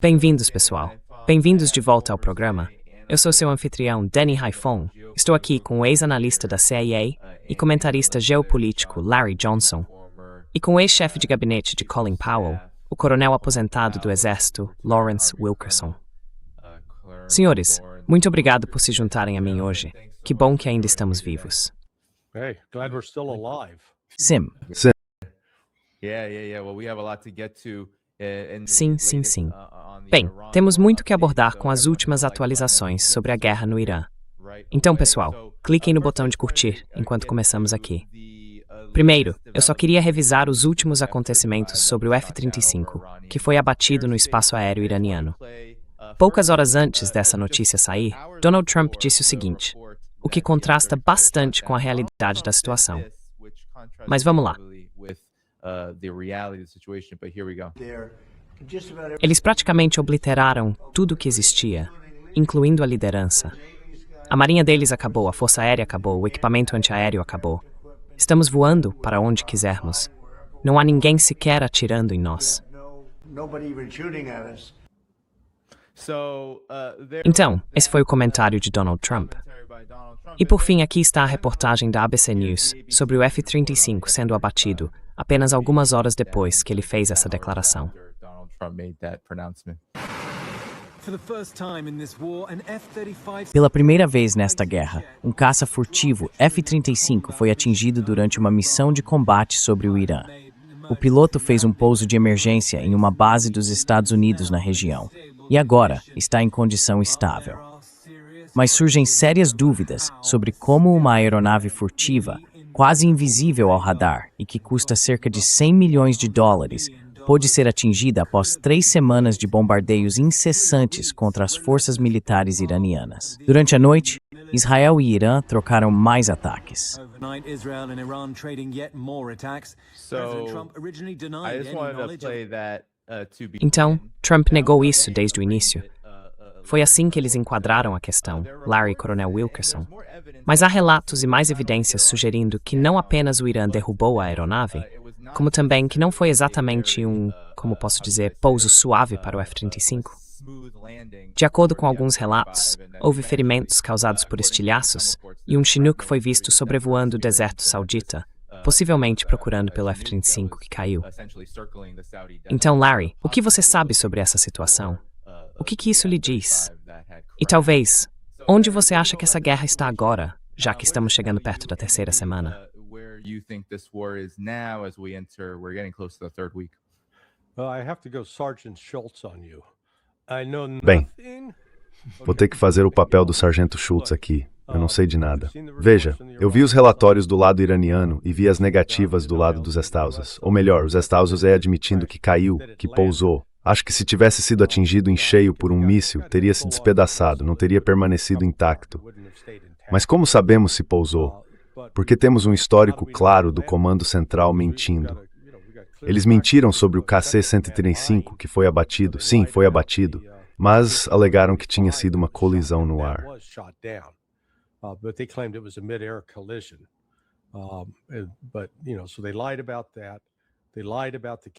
Bem-vindos, pessoal. Bem-vindos de volta ao programa. Eu sou seu anfitrião, Danny Haifong. Estou aqui com o ex-analista da CIA e comentarista geopolítico Larry Johnson, e com o ex-chefe de gabinete de Colin Powell, o coronel aposentado do Exército, Lawrence Wilkerson. Senhores, muito obrigado por se juntarem a mim hoje. Que bom que ainda estamos vivos. Hey, glad we're still alive. Sim. Sim. Bem, temos muito que abordar com as últimas atualizações sobre a guerra no Irã. Então, pessoal, cliquem no botão de curtir enquanto começamos aqui. Primeiro, eu só queria revisar os últimos acontecimentos sobre o F-35, que foi abatido no espaço aéreo iraniano. Poucas horas antes dessa notícia sair, Donald Trump disse o seguinte, o que contrasta bastante com a realidade da situação. Mas vamos lá. Eles praticamente obliteraram tudo o que existia, incluindo a liderança. A marinha deles acabou, a força aérea acabou, o equipamento antiaéreo acabou. Estamos voando para onde quisermos. Não há ninguém sequer atirando em nós. Então, esse foi o comentário de Donald Trump. E por fim, aqui está a reportagem da ABC News sobre o F-35 sendo abatido apenas algumas horas depois que ele fez essa declaração. Pela primeira vez nesta guerra, um caça furtivo F-35 foi atingido durante uma missão de combate sobre o Irã. O piloto fez um pouso de emergência em uma base dos Estados Unidos na região e agora está em condição estável. Mas surgem sérias dúvidas sobre como uma aeronave furtiva, quase invisível ao radar e que custa cerca de 100 milhões de dólares, pôde ser atingida após 3 semanas de bombardeios incessantes contra as forças militares iranianas. Durante a noite, Israel e Irã trocaram mais ataques. Então, Trump negou isso desde o início. Foi assim que eles enquadraram a questão, Larry e Coronel Wilkerson. Mas há relatos e mais evidências sugerindo que não apenas o Irã derrubou a aeronave, como também que não foi exatamente como posso dizer, pouso suave para o F-35. De acordo com alguns relatos, houve ferimentos causados por estilhaços e um Chinook foi visto sobrevoando o deserto saudita, possivelmente procurando pelo F-35 que caiu. Então, Larry, o que você sabe sobre essa situação? O que isso lhe diz? E talvez, onde você acha que essa guerra está agora, já que estamos chegando perto da terceira semana? Bem, vou ter que fazer o papel do Sargento Schultz aqui. Eu não sei de nada. Veja, eu vi os relatórios do lado iraniano e vi as negativas do lado dos Estados. Ou melhor, os Estados admitindo que caiu, que pousou. Acho que se tivesse sido atingido em cheio por um míssil, teria se despedaçado, não teria permanecido intacto. Mas como sabemos se pousou? Porque temos um histórico claro do Comando Central mentindo. Eles mentiram sobre o KC-135, que foi abatido. Sim, foi abatido. Mas alegaram que tinha sido uma colisão no ar.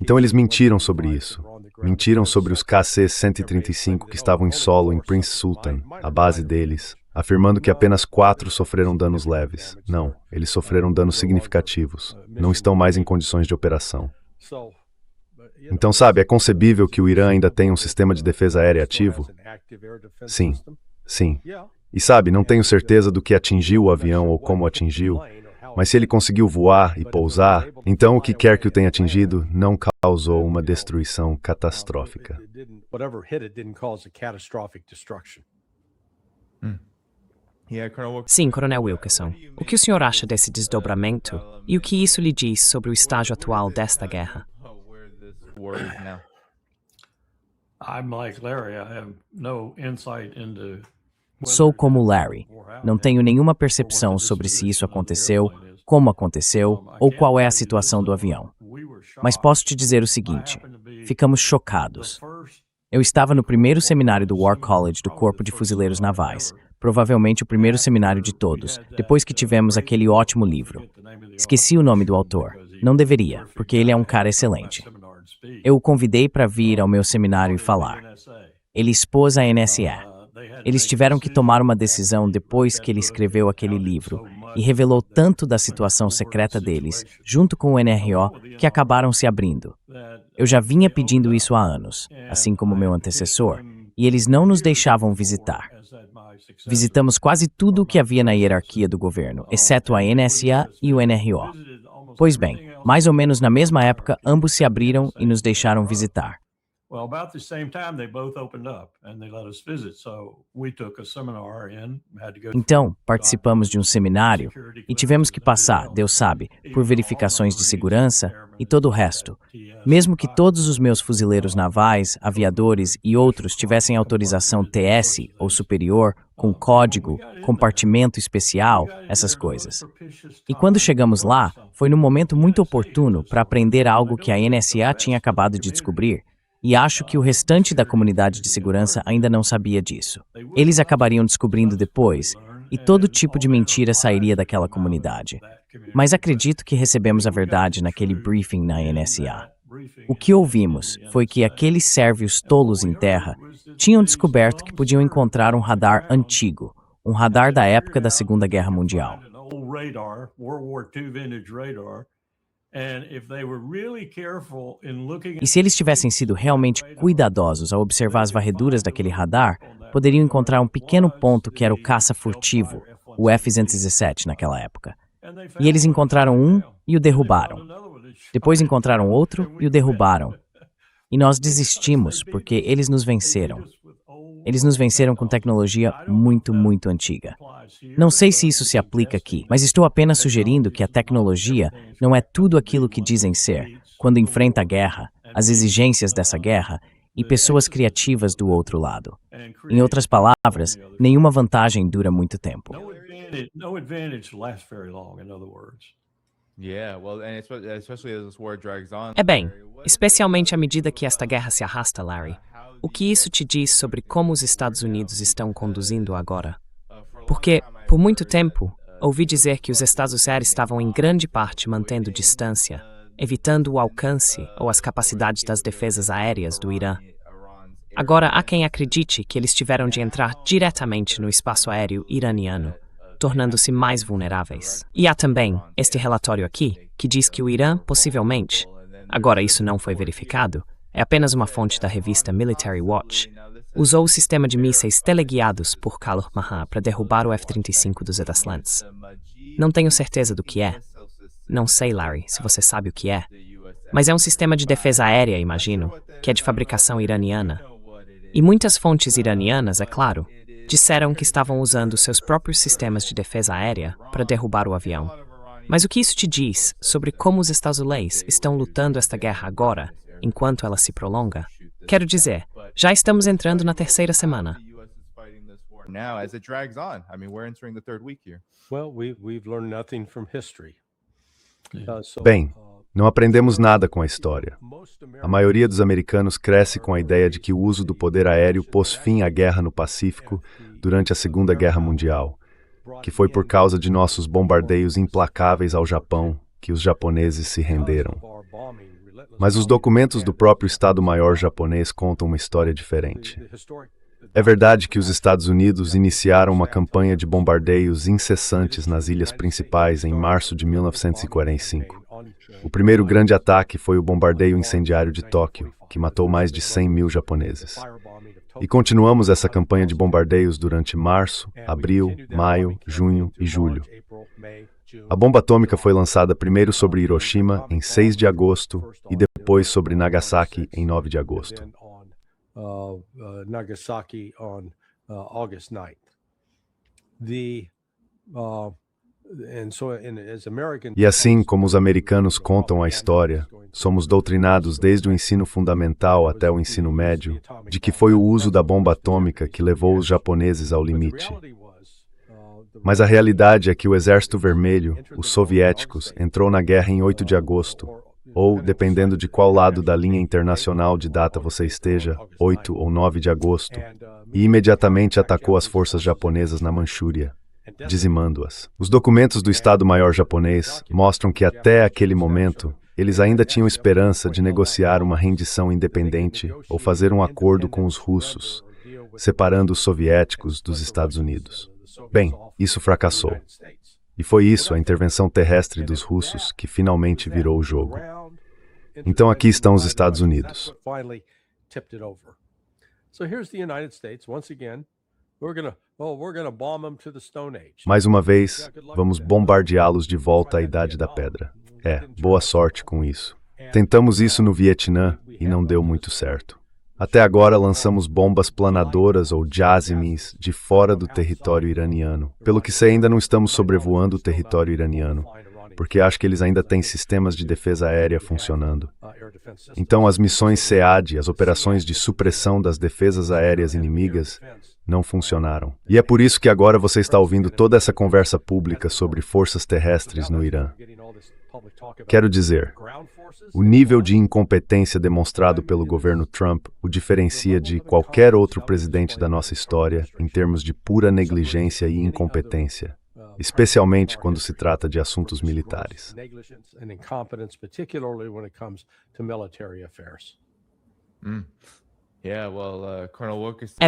Então eles mentiram sobre isso. Mentiram sobre os KC-135 que estavam em solo em Prince Sultan, a base deles, afirmando que apenas 4 sofreram danos leves. Não, eles sofreram danos significativos. Não estão mais em condições de operação. Então, sabe, é concebível que o Irã ainda tenha um sistema de defesa aérea ativo? Sim. E sabe, não tenho certeza do que atingiu o avião ou como atingiu, mas se ele conseguiu voar e pousar, então o que quer que o tenha atingido não causou uma destruição catastrófica. Sim, Coronel Wilkerson. O que o senhor acha desse desdobramento e o que isso lhe diz sobre o estágio atual desta guerra? Sou como Larry. Não tenho nenhuma percepção sobre se isso aconteceu, como aconteceu ou qual é a situação do avião. Mas posso te dizer o seguinte, ficamos chocados. Eu estava no primeiro seminário do War College do Corpo de Fuzileiros Navais, provavelmente o primeiro seminário de todos, depois que tivemos aquele ótimo livro. Esqueci o nome do autor. Não deveria, porque ele é um cara excelente. Eu o convidei para vir ao meu seminário e falar. Ele expôs a NSA. Eles tiveram que tomar uma decisão depois que ele escreveu aquele livro e revelou tanto da situação secreta deles, junto com o NRO, que acabaram se abrindo. Eu já vinha pedindo isso há anos, assim como meu antecessor, e eles não nos deixavam visitar. Visitamos quase tudo o que havia na hierarquia do governo, exceto a NSA e o NRO. Pois bem, mais ou menos na mesma época, ambos se abriram e nos deixaram visitar. Well, about the same time, they both opened up and they let us visit. So we took a seminar and had to go. Então, participamos de um seminário e tivemos que passar, Deus sabe, por verificações de segurança e todo o resto. Mesmo que todos os meus fuzileiros navais, aviadores e outros tivessem autorização TS ou superior, com código, compartimento especial, essas coisas. E quando chegamos lá, foi num momento muito oportuno para aprender algo que a NSA tinha acabado de descobrir. E acho que o restante da comunidade de segurança ainda não sabia disso. Eles acabariam descobrindo depois, e todo tipo de mentira sairia daquela comunidade. Mas acredito que recebemos a verdade naquele briefing na NSA. O que ouvimos foi que aqueles sérvios tolos em terra tinham descoberto que podiam encontrar um radar antigo, um radar da época da Segunda Guerra Mundial. E se eles tivessem sido realmente cuidadosos ao observar as varreduras daquele radar, poderiam encontrar um pequeno ponto que era o caça furtivo, o F-117 naquela época. E eles encontraram um e o derrubaram. Depois encontraram outro e o derrubaram. E nós desistimos porque eles nos venceram. Eles nos venceram com tecnologia muito, muito antiga. Não sei se isso se aplica aqui, mas estou apenas sugerindo que a tecnologia não é tudo aquilo que dizem ser, quando enfrenta a guerra, as exigências dessa guerra e pessoas criativas do outro lado. Em outras palavras, nenhuma vantagem dura muito tempo. No advantage lasts very long, in other words. É bem, especialmente à medida que esta guerra se arrasta, Larry. O que isso te diz sobre como os Estados Unidos estão conduzindo agora? Porque, por muito tempo, ouvi dizer que os Estados Unidos estavam em grande parte mantendo distância, evitando o alcance ou as capacidades das defesas aéreas do Irã. Agora, há quem acredite que eles tiveram de entrar diretamente no espaço aéreo iraniano, tornando-se mais vulneráveis. E há também este relatório aqui, que diz que o Irã, possivelmente, agora isso não foi verificado, é apenas uma fonte da revista Military Watch, usou o sistema de mísseis teleguiados por Khalil Mahan para derrubar o F-35 dos Etaslants. Não tenho certeza do que é. Não sei, Larry, se você sabe o que é. Mas é um sistema de defesa aérea, imagino, que é de fabricação iraniana. E muitas fontes iranianas, é claro, disseram que estavam usando seus próprios sistemas de defesa aérea para derrubar o avião. Mas o que isso te diz sobre como os Estados Unidos estão lutando esta guerra agora, enquanto ela se prolonga? Quero dizer, já estamos entrando na terceira semana. Bem, não aprendemos nada com a história. A maioria dos americanos cresce com a ideia de que o uso do poder aéreo pôs fim à guerra no Pacífico durante a Segunda Guerra Mundial, que foi por causa de nossos bombardeios implacáveis ao Japão que os japoneses se renderam. Mas os documentos do próprio Estado-Maior japonês contam uma história diferente. É verdade que os Estados Unidos iniciaram uma campanha de bombardeios incessantes nas ilhas principais em março de 1945. O primeiro grande ataque foi o bombardeio incendiário de Tóquio, que matou mais de 100 mil japoneses. E continuamos essa campanha de bombardeios durante março, abril, maio, junho e julho. A bomba atômica foi lançada primeiro sobre Hiroshima em 6 de agosto e depois sobre Nagasaki em 9 de agosto. Nagasaki on August 9th. E assim como os americanos contam a história, somos doutrinados desde o ensino fundamental até o ensino médio de que foi o uso da bomba atômica que levou os japoneses ao limite. Mas a realidade é que o Exército Vermelho, os soviéticos, entrou na guerra em 8 de agosto, ou, dependendo de qual lado da linha internacional de data você esteja, 8 ou 9 de agosto, e imediatamente atacou as forças japonesas na Manchúria, dizimando-as. Os documentos do Estado-Maior japonês mostram que até aquele momento Eles ainda tinham esperança de negociar uma rendição independente ou fazer um acordo com os russos, separando os soviéticos dos Estados Unidos. Bem, isso fracassou. E foi isso, a intervenção terrestre dos russos, que finalmente virou o jogo. Então aqui estão os Estados Unidos. Mais uma vez, vamos bombardeá-los de volta à Idade da Pedra. Boa sorte com isso. Tentamos isso no Vietnã e não deu muito certo. Até agora lançamos bombas planadoras ou JASSMs de fora do território iraniano. Pelo que sei, ainda não estamos sobrevoando o território iraniano, porque acho que eles ainda têm sistemas de defesa aérea funcionando. Então as missões SEAD, as operações de supressão das defesas aéreas inimigas, não funcionaram. E é por isso que agora você está ouvindo toda essa conversa pública sobre forças terrestres no Irã. Quero dizer, o nível de incompetência demonstrado pelo governo Trump o diferencia de qualquer outro presidente da nossa história em termos de pura negligência e incompetência, especialmente quando se trata de assuntos militares.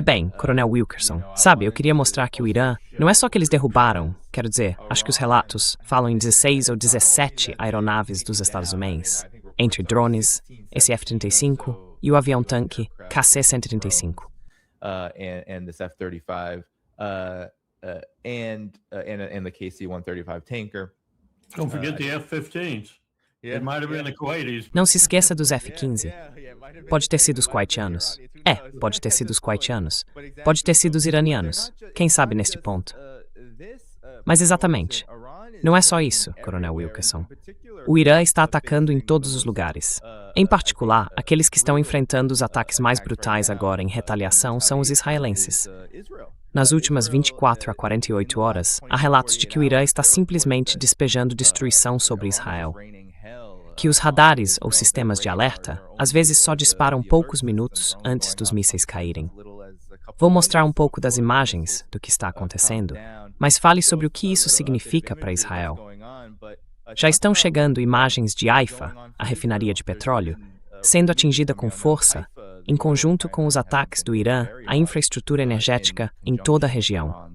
Bem, Coronel Wilkerson, sabe, eu queria mostrar que o Irã não é só que eles derrubaram, quero dizer, acho que os relatos falam em 16 ou 17 aeronaves dos Estados Unidos, entre drones, esse F-35 e o avião-tanque KC-135. And this F-35 and the KC-135 tanker. Don't forget the F-15s. It might have been the Kuwaitis. Não se esqueça dos F-15. Pode ter sido os kuwaitianos. Pode ter sido os kuwaitianos. Pode ter sido os iranianos. Quem sabe neste ponto? Mas exatamente. Não é só isso, Coronel Wilkerson. O Irã está atacando em todos os lugares. Em particular, aqueles que estão enfrentando os ataques mais brutais agora em retaliação são os israelenses. Nas últimas 24 a 48 horas, há relatos de que o Irã está simplesmente despejando destruição sobre Israel. Que os radares ou sistemas de alerta, às vezes só disparam poucos minutos antes dos mísseis caírem. Vou mostrar um pouco das imagens do que está acontecendo, mas fale sobre o que isso significa para Israel. Já estão chegando imagens de Haifa, a refinaria de petróleo, sendo atingida com força, em conjunto com os ataques do Irã à infraestrutura energética em toda a região.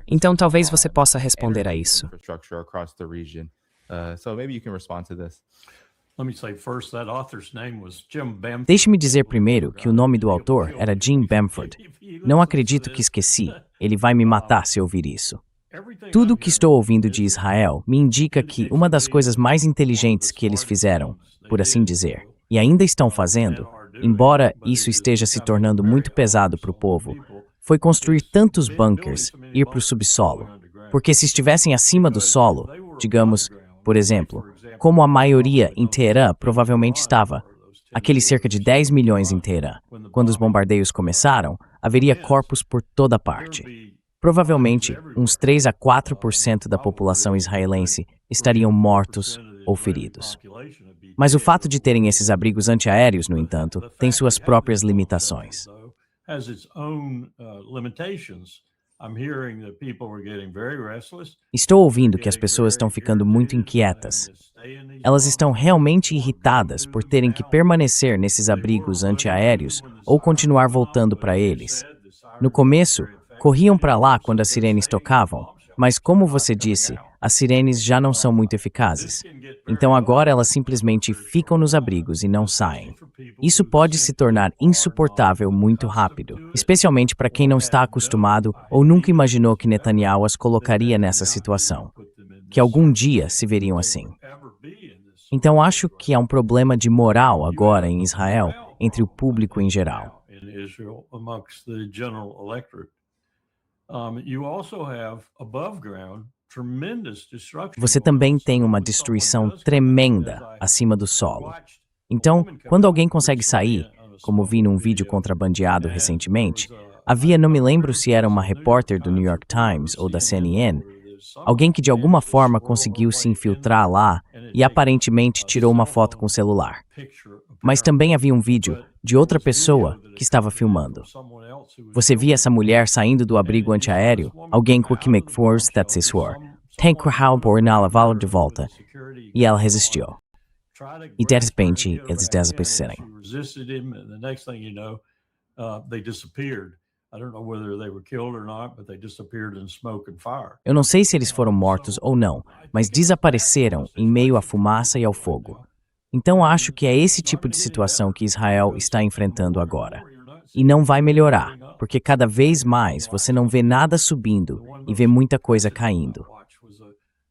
Então talvez você possa responder a isso. Deixe-me dizer primeiro que o nome do autor era Jim Bamford. Não acredito que esqueci. Ele vai me matar se ouvir isso. Tudo o que estou ouvindo de Israel me indica que uma das coisas mais inteligentes que eles fizeram, por assim dizer, e ainda estão fazendo, embora isso esteja se tornando muito pesado para o povo, foi construir tantos bunkers, ir para o subsolo. Porque se estivessem acima do solo, digamos, por exemplo, como a maioria em Teherã provavelmente estava, aqueles cerca de 10 milhões em Teherã, quando os bombardeios começaram, haveria corpos por toda parte. Provavelmente, uns 3 a 4% da população israelense estariam mortos ou feridos. Mas o fato de terem esses abrigos antiaéreos, no entanto, tem suas próprias limitações. Estou ouvindo que as pessoas estão ficando muito inquietas. Elas estão realmente irritadas por terem que permanecer nesses abrigos antiaéreos ou continuar voltando para eles. No começo, corriam para lá quando as sirenes tocavam, mas como você disse, as sirenes já não são muito eficazes. Então agora elas simplesmente ficam nos abrigos e não saem. Isso pode se tornar insuportável muito rápido, especialmente para quem não está acostumado ou nunca imaginou que Netanyahu as colocaria nessa situação, que algum dia se veriam assim. Então acho que há um problema de moral agora em Israel entre o público em geral. Você também tem uma destruição tremenda acima do solo. Então, quando alguém consegue sair, como vi num vídeo contrabandeado recentemente, havia, não me lembro se era uma repórter do New York Times ou da CNN, alguém que de alguma forma conseguiu se infiltrar lá e aparentemente tirou uma foto com o celular. Mas também havia um vídeo de outra pessoa que estava filmando. Você via essa mulher saindo do abrigo antiaéreo, alguém com que me force that se suor. Tem que de volta. E ela resistiu. E de repente, eles desapareceram. Eu não sei se eles foram mortos ou não, mas desapareceram em meio à fumaça e ao fogo. Então acho que é esse tipo de situação que Israel está enfrentando agora. E não vai melhorar, porque cada vez mais você não vê nada subindo e vê muita coisa caindo.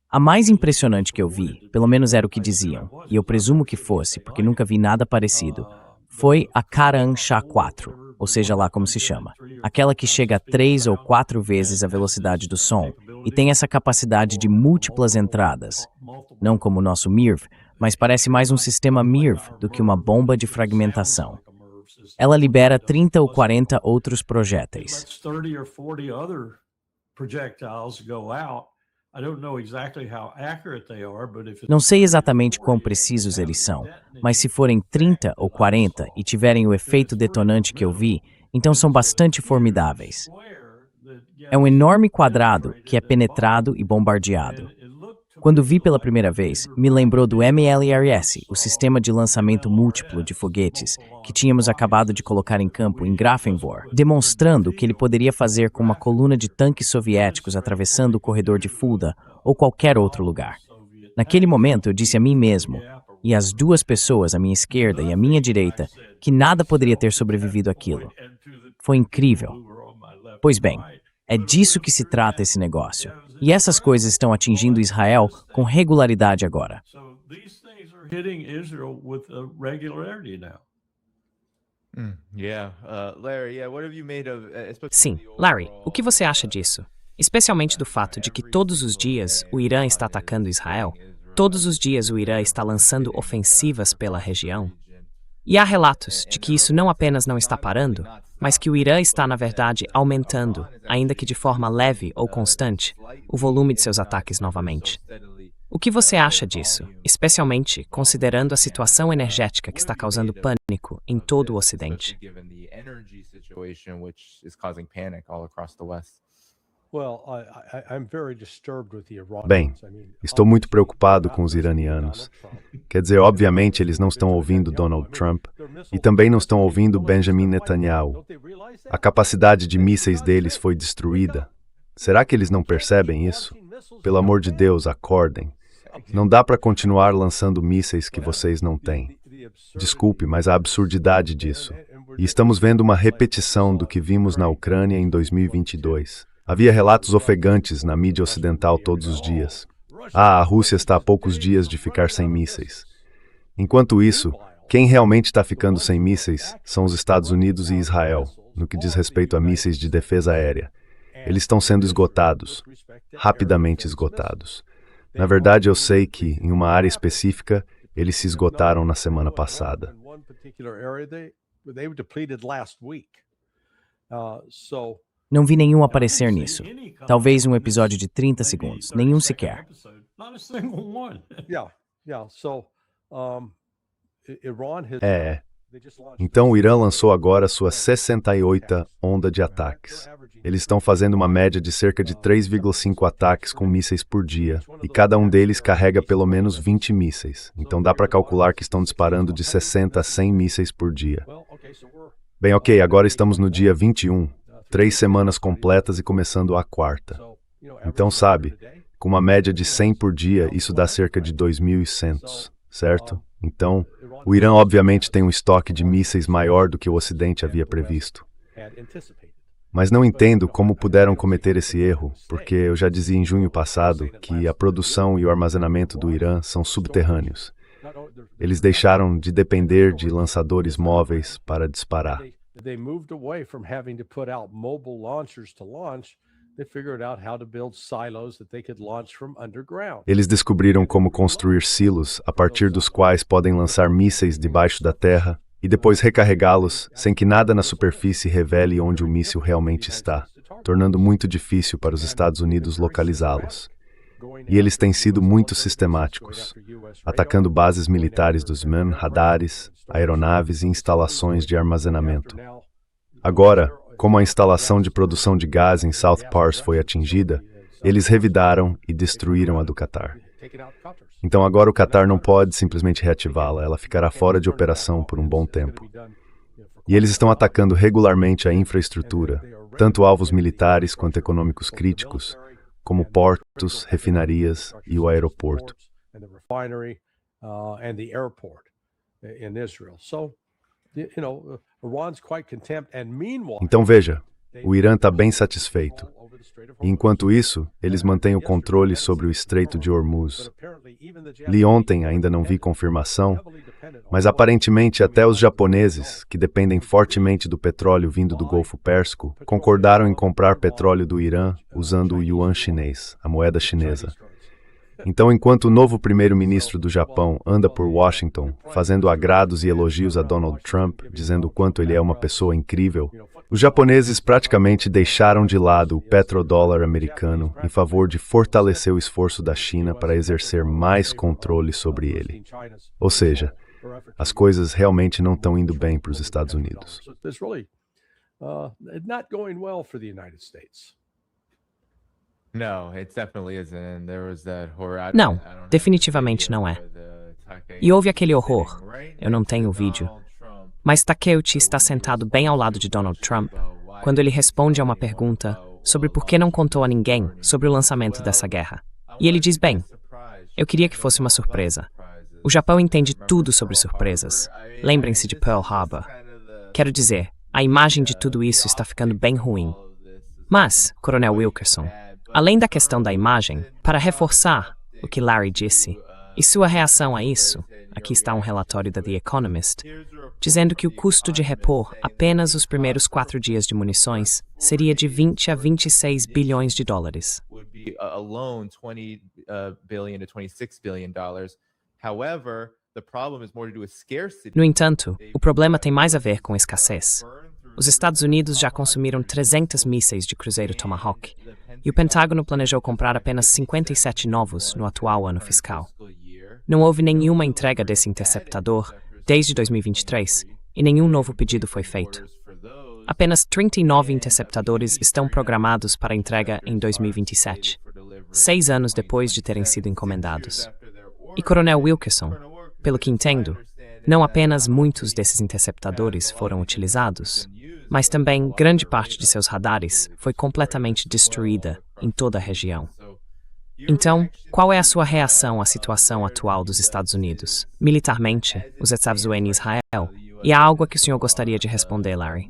A mais impressionante que eu vi, pelo menos era o que diziam, e eu presumo que fosse, porque nunca vi nada parecido, foi a Karan Shah 4, ou seja lá como se chama. Aquela que chega a 3 ou 4 vezes a velocidade do som e tem essa capacidade de múltiplas entradas. Não como o nosso MIRV, mas parece mais um sistema MIRV do que uma bomba de fragmentação. Ela libera 30 ou 40 outros projéteis. Não sei exatamente quão precisos eles são, mas se forem 30 ou 40 e tiverem o efeito detonante que eu vi, então são bastante formidáveis. É um enorme quadrado que é penetrado e bombardeado. Quando vi pela primeira vez, me lembrou do MLRS, o sistema de lançamento múltiplo de foguetes que tínhamos acabado de colocar em campo em Grafenwohr, demonstrando o que ele poderia fazer com uma coluna de tanques soviéticos atravessando o corredor de Fulda ou qualquer outro lugar. Naquele momento eu disse a mim mesmo, e às duas pessoas à minha esquerda e à minha direita, que nada poderia ter sobrevivido àquilo. Foi incrível. Pois bem, é disso que se trata esse negócio. E essas coisas estão atingindo Israel com regularidade agora. Sim, Larry, o que você acha disso? Especialmente do fato de que todos os dias o Irã está atacando Israel, todos os dias o Irã está lançando ofensivas pela região. E há relatos de que isso não apenas não está parando, mas que o Irã está, na verdade, aumentando, ainda que de forma leve ou constante, o volume de seus ataques novamente. O que você acha disso, especialmente considerando a situação energética que está causando pânico em todo o Ocidente? Bem, estou muito preocupado com os iranianos. Quer dizer, obviamente eles não estão ouvindo Donald Trump e também não estão ouvindo Benjamin Netanyahu. A capacidade de mísseis deles foi destruída. Será que eles não percebem isso? Pelo amor de Deus, acordem. Não dá para continuar lançando mísseis que vocês não têm. Desculpe, mas a absurdidade disso. E estamos vendo uma repetição do que vimos na Ucrânia em 2022. Havia relatos ofegantes na mídia ocidental todos os dias. A Rússia está a poucos dias de ficar sem mísseis. Enquanto isso, quem realmente está ficando sem mísseis são os Estados Unidos e Israel, no que diz respeito a mísseis de defesa aérea. Eles estão sendo esgotados, rapidamente esgotados. Na verdade, eu sei que, em uma área específica, eles se esgotaram na semana passada. Não vi nenhum aparecer nisso. Talvez um episódio de 30 segundos, nenhum sequer. Então o Irã lançou agora sua 68ª onda de ataques. Eles estão fazendo uma média de cerca de 3,5 ataques com mísseis por dia, e cada um deles carrega pelo menos 20 mísseis. Então dá para calcular que estão disparando de 60 a 100 mísseis por dia. Bem, ok, agora estamos no dia 21, 3 semanas completas e começando a 4ª. Então, sabe, com uma média de 100 por dia, isso dá cerca de 2.100, certo? Então, o Irã obviamente tem um estoque de mísseis maior do que o Ocidente havia previsto. Mas não entendo como puderam cometer esse erro, porque eu já dizia em junho passado que a produção e o armazenamento do Irã são subterrâneos. Eles deixaram de depender de lançadores móveis para disparar. Eles descobriram como construir silos a partir dos quais podem lançar mísseis debaixo da terra e depois recarregá-los sem que nada na superfície revele onde o míssil realmente está, tornando muito difícil para os Estados Unidos localizá-los. E eles têm sido muito sistemáticos, atacando bases militares dos MAN, radares, aeronaves e instalações de armazenamento. Agora, como a instalação de produção de gás em South Pars foi atingida, eles revidaram e destruíram a do Qatar. Então agora o Catar não pode simplesmente reativá-la, ela ficará fora de operação por um bom tempo. E eles estão atacando regularmente a infraestrutura, tanto alvos militares quanto econômicos críticos, como portos, refinarias e o aeroporto. Então veja, o Irã está bem satisfeito. E enquanto isso, eles mantêm o controle sobre o Estreito de Hormuz. Li ontem, ainda não vi confirmação, mas aparentemente até os japoneses, que dependem fortemente do petróleo vindo do Golfo Pérsico, concordaram em comprar petróleo do Irã usando o yuan chinês, a moeda chinesa. Então, enquanto o novo primeiro-ministro do Japão anda por Washington, fazendo agrados e elogios a Donald Trump, dizendo o quanto ele é uma pessoa incrível, os japoneses praticamente deixaram de lado o petrodólar americano em favor de fortalecer o esforço da China para exercer mais controle sobre ele. Ou seja, as coisas realmente não estão indo bem para os Estados Unidos. Não, definitivamente não é. E houve aquele horror. Eu não tenho o vídeo. Mas Takeuchi está sentado bem ao lado de Donald Trump quando ele responde a uma pergunta sobre por que não contou a ninguém sobre o lançamento dessa guerra. E ele diz, bem, eu queria que fosse uma surpresa. O Japão entende tudo sobre surpresas. Lembrem-se de Pearl Harbor. Quero dizer, a imagem de tudo isso está ficando bem ruim. Mas, Coronel Wilkerson, além da questão da imagem, para reforçar o que Larry disse, e sua reação a isso, aqui está um relatório da The Economist, dizendo que o custo de repor apenas os primeiros 4 dias de munições seria de 20 a 26 bilhões de dólares. No entanto, o problema tem mais a ver com escassez. Os Estados Unidos já consumiram 300 mísseis de cruzeiro Tomahawk, e o Pentágono planejou comprar apenas 57 novos no atual ano fiscal. Não houve nenhuma entrega desse interceptador desde 2023, e nenhum novo pedido foi feito. Apenas 39 interceptadores estão programados para entrega em 2027, 6 anos depois de terem sido encomendados. E Coronel Wilkerson, pelo que entendo, não apenas muitos desses interceptadores foram utilizados, mas também grande parte de seus radares foi completamente destruída em toda a região. Então, qual é a sua reação à situação atual dos Estados Unidos, militarmente, os Estados Unidos e Israel? E há algo a que o senhor gostaria de responder, Larry?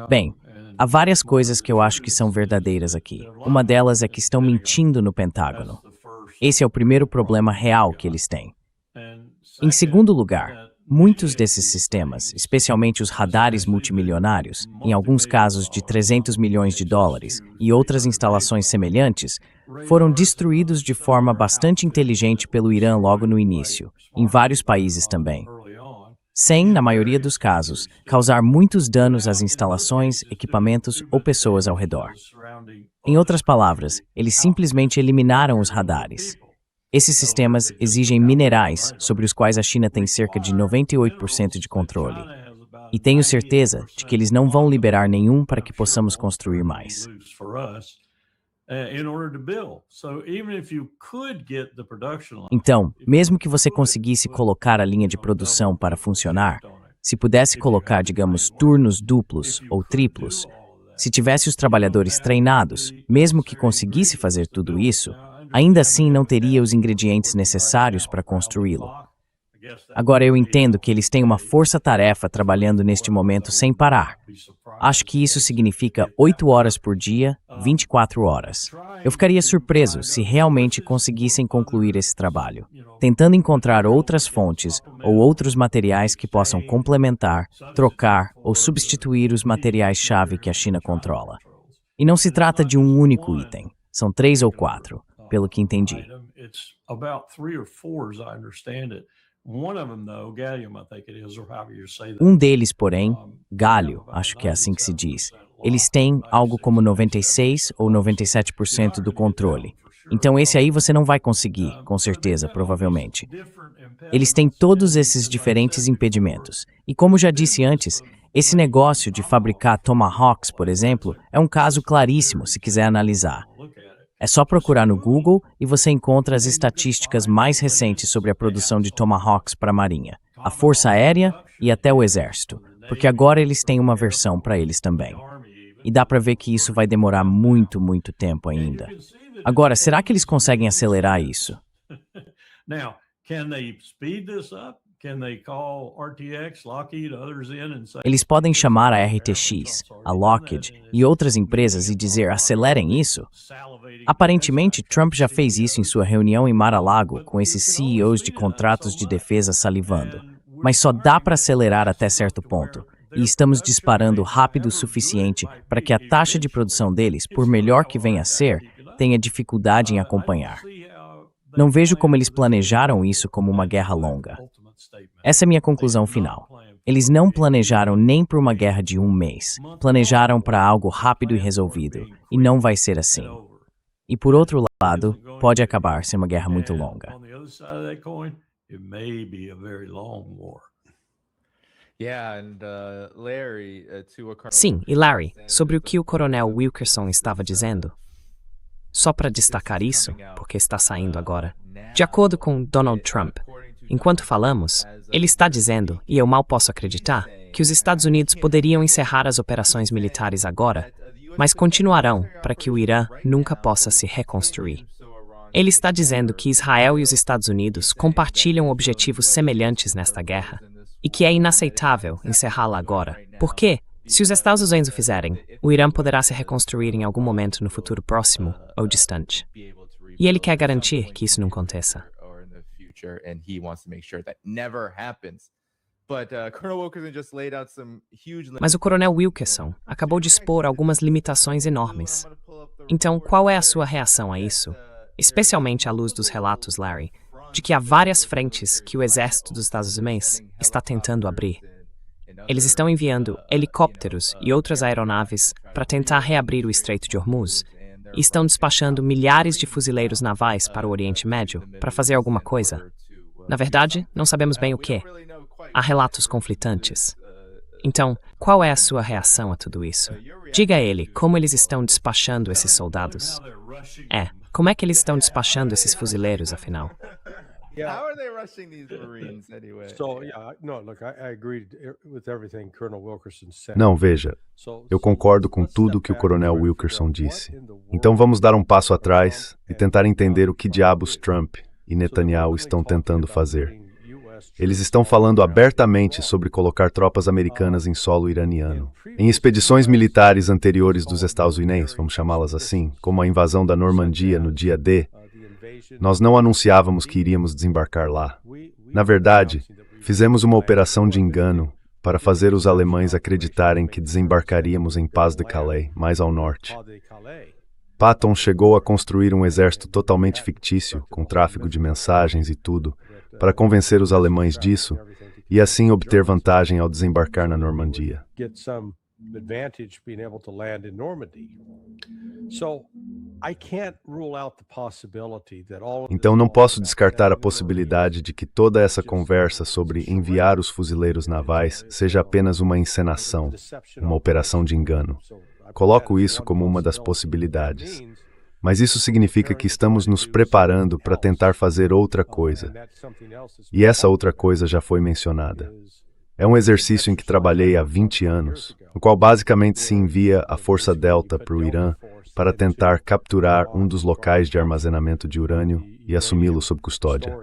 Bem, há várias coisas que eu acho que são verdadeiras aqui. Uma delas é que estão mentindo no Pentágono. Esse é o primeiro problema real que eles têm. Em segundo lugar, muitos desses sistemas, especialmente os radares multimilionários, em alguns casos de 300 milhões de dólares, e outras instalações semelhantes, foram destruídos de forma bastante inteligente pelo Irã logo no início, em vários países também. Sem, na maioria dos casos, causar muitos danos às instalações, equipamentos ou pessoas ao redor. Em outras palavras, eles simplesmente eliminaram os radares. Esses sistemas exigem minerais sobre os quais a China tem cerca de 98% de controle. E tenho certeza de que eles não vão liberar nenhum para que possamos construir mais. Então, mesmo que você conseguisse colocar a linha de produção para funcionar, se pudesse colocar, digamos, turnos duplos ou triplos, se tivesse os trabalhadores treinados, mesmo que conseguisse fazer tudo isso, ainda assim não teria os ingredientes necessários para construí-lo. Agora eu entendo que eles têm uma força-tarefa trabalhando neste momento sem parar. Acho que isso significa 8 horas por dia, 24 horas. Eu ficaria surpreso se realmente conseguissem concluir esse trabalho, tentando encontrar outras fontes ou outros materiais que possam complementar, trocar ou substituir os materiais-chave que a China controla. E não se trata de um único item, são 3 ou 4. Pelo que entendi. Um deles, porém, gálio, acho que é assim que se diz, eles têm algo como 96 ou 97% do controle. Então esse aí você não vai conseguir, com certeza, provavelmente. Eles têm todos esses diferentes impedimentos. E como já disse antes, Esse negócio de fabricar Tomahawks, por exemplo, é um caso claríssimo se quiser analisar. É só procurar no Google e você encontra as estatísticas mais recentes sobre a produção de Tomahawks para a Marinha, a Força Aérea e até o Exército, porque agora eles têm uma versão para eles também. E dá para ver que isso vai demorar muito, muito tempo ainda. Agora, será que eles conseguem acelerar isso? Now, can they speed this up? Can they call RTX, Lockheed, others in and say, Eles podem chamar a RTX, a Lockheed e outras empresas e dizer acelerem isso? Aparentemente, Trump já fez isso em sua reunião em Mar-a-Lago com esses CEOs de contratos de defesa salivando. Mas só dá para acelerar até certo ponto. E estamos disparando rápido o suficiente para que a taxa de produção deles, por melhor que venha a ser, tenha dificuldade em acompanhar. Não vejo como eles planejaram isso como uma guerra longa. Essa é minha conclusão final. Eles não planejaram nem para uma guerra de um mês. Planejaram para algo rápido e resolvido. E não vai ser assim. E por outro lado, pode acabar sendo uma guerra muito longa. on the other side of that coin, it may be a very long war. Sim, e Larry, sobre o que o coronel Wilkerson estava dizendo? Só para destacar isso, porque está saindo agora. De acordo com Donald Trump, enquanto falamos, ele está dizendo, e eu mal posso acreditar, que os Estados Unidos poderiam encerrar as operações militares agora, mas continuarão para que o Irã nunca possa se reconstruir. Ele está dizendo que Israel e os Estados Unidos compartilham objetivos semelhantes nesta guerra, e que é inaceitável encerrá-la agora. Por quê? Se os Estados Unidos o fizerem, o Irã poderá se reconstruir em algum momento no futuro próximo ou distante. E ele quer garantir que isso não aconteça. Mas o coronel Wilkerson acabou de expor algumas limitações enormes. Então, qual é a sua reação a isso? Especialmente à luz dos relatos, Larry, de que há várias frentes que o exército dos Estados Unidos está tentando abrir. Eles estão enviando helicópteros e outras aeronaves para tentar reabrir o Estreito de Hormuz e estão despachando milhares de fuzileiros navais para o Oriente Médio para fazer alguma coisa. Na verdade, não sabemos bem o que. Há relatos conflitantes. Então, qual é a sua reação a tudo isso? Diga a ele como eles estão despachando esses soldados. Como é que eles estão despachando esses fuzileiros, afinal? How are they rushing these Marines anyway? So, yeah, no, look, I agreed with everything Colonel Wilkerson said. Não, veja, eu concordo com tudo que o coronel Wilkerson disse. Então vamos dar um passo atrás e tentar entender o que diabos Trump e Netanyahu estão tentando fazer. Eles estão falando abertamente sobre colocar tropas americanas em solo iraniano. Em expedições militares anteriores dos Estados Unidos, vamos chamá-las assim, como a invasão da Normandia no dia D, nós não anunciávamos que iríamos desembarcar lá. Na verdade, fizemos uma operação de engano para fazer os alemães acreditarem que desembarcaríamos em Pas de Calais, mais ao norte. Patton chegou a construir um exército totalmente fictício, com tráfego de mensagens e tudo, para convencer os alemães disso e assim obter vantagem ao desembarcar na Normandia. Então não posso descartar a possibilidade de que toda essa conversa sobre enviar os fuzileiros navais seja apenas uma encenação, uma operação de engano. Coloco isso como uma das possibilidades. Mas isso significa que estamos nos preparando para tentar fazer outra coisa. E essa outra coisa já foi mencionada. É um exercício em que trabalhei há 20 anos, no qual basicamente se envia a Força Delta para o Irã para tentar capturar um dos locais de armazenamento de urânio e assumi-lo sob custódia.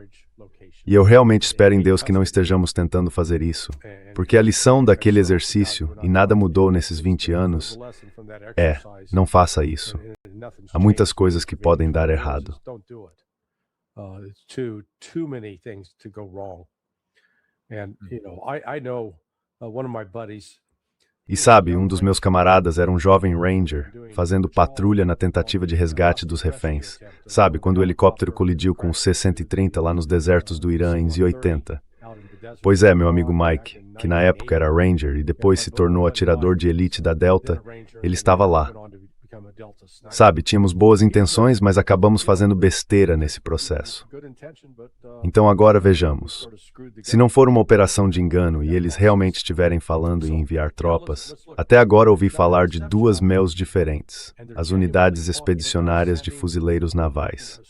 E eu realmente espero em Deus que não estejamos tentando fazer isso, porque a lição daquele exercício, e nada mudou nesses 20 anos, não faça isso. Há muitas coisas que podem dar errado. E sabe, um dos meus camaradas era um jovem Ranger, fazendo patrulha na tentativa de resgate dos reféns. Sabe, quando o helicóptero colidiu com o C-130 lá nos desertos do Irã em 80. Pois é, meu amigo Mike, que na época era Ranger e depois se tornou atirador de elite da Delta, ele estava lá. Sabe, tínhamos boas intenções, mas acabamos fazendo besteira nesse processo. Então agora vejamos. Se não for uma operação de engano e eles realmente estiverem falando em enviar tropas, até agora ouvi falar de duas MEUs diferentes, as unidades expedicionárias de fuzileiros navais.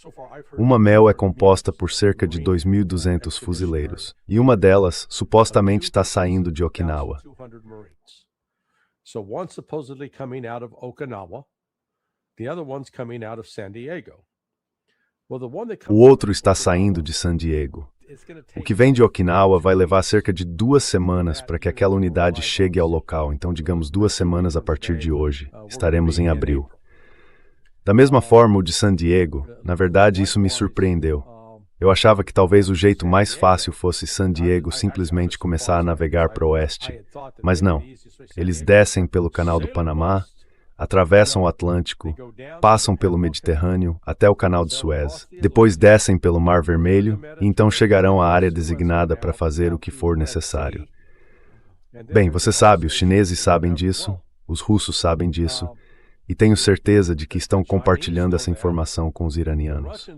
Uma MEU é composta por cerca de 2.200 fuzileiros, e uma delas supostamente está saindo de Okinawa. So one's supposedly coming out of Okinawa, the other one's coming out of San Diego. Well, the one that O comes outro está saindo de San Diego. O que vem de Okinawa vai levar cerca de 2 semanas para que aquela unidade chegue ao local, então digamos 2 semanas a partir de hoje. Estaremos em abril. Da mesma forma, o de San Diego, na verdade isso me surpreendeu. Eu achava que talvez o jeito mais fácil fosse San Diego simplesmente começar a navegar para o oeste, mas não. Eles descem pelo Canal do Panamá, atravessam o Atlântico, passam pelo Mediterrâneo até o Canal de Suez, depois descem pelo Mar Vermelho e então chegarão à área designada para fazer o que for necessário. Bem, você sabe, os chineses sabem disso, os russos sabem disso, e tenho certeza de que estão compartilhando essa informação com os iranianos.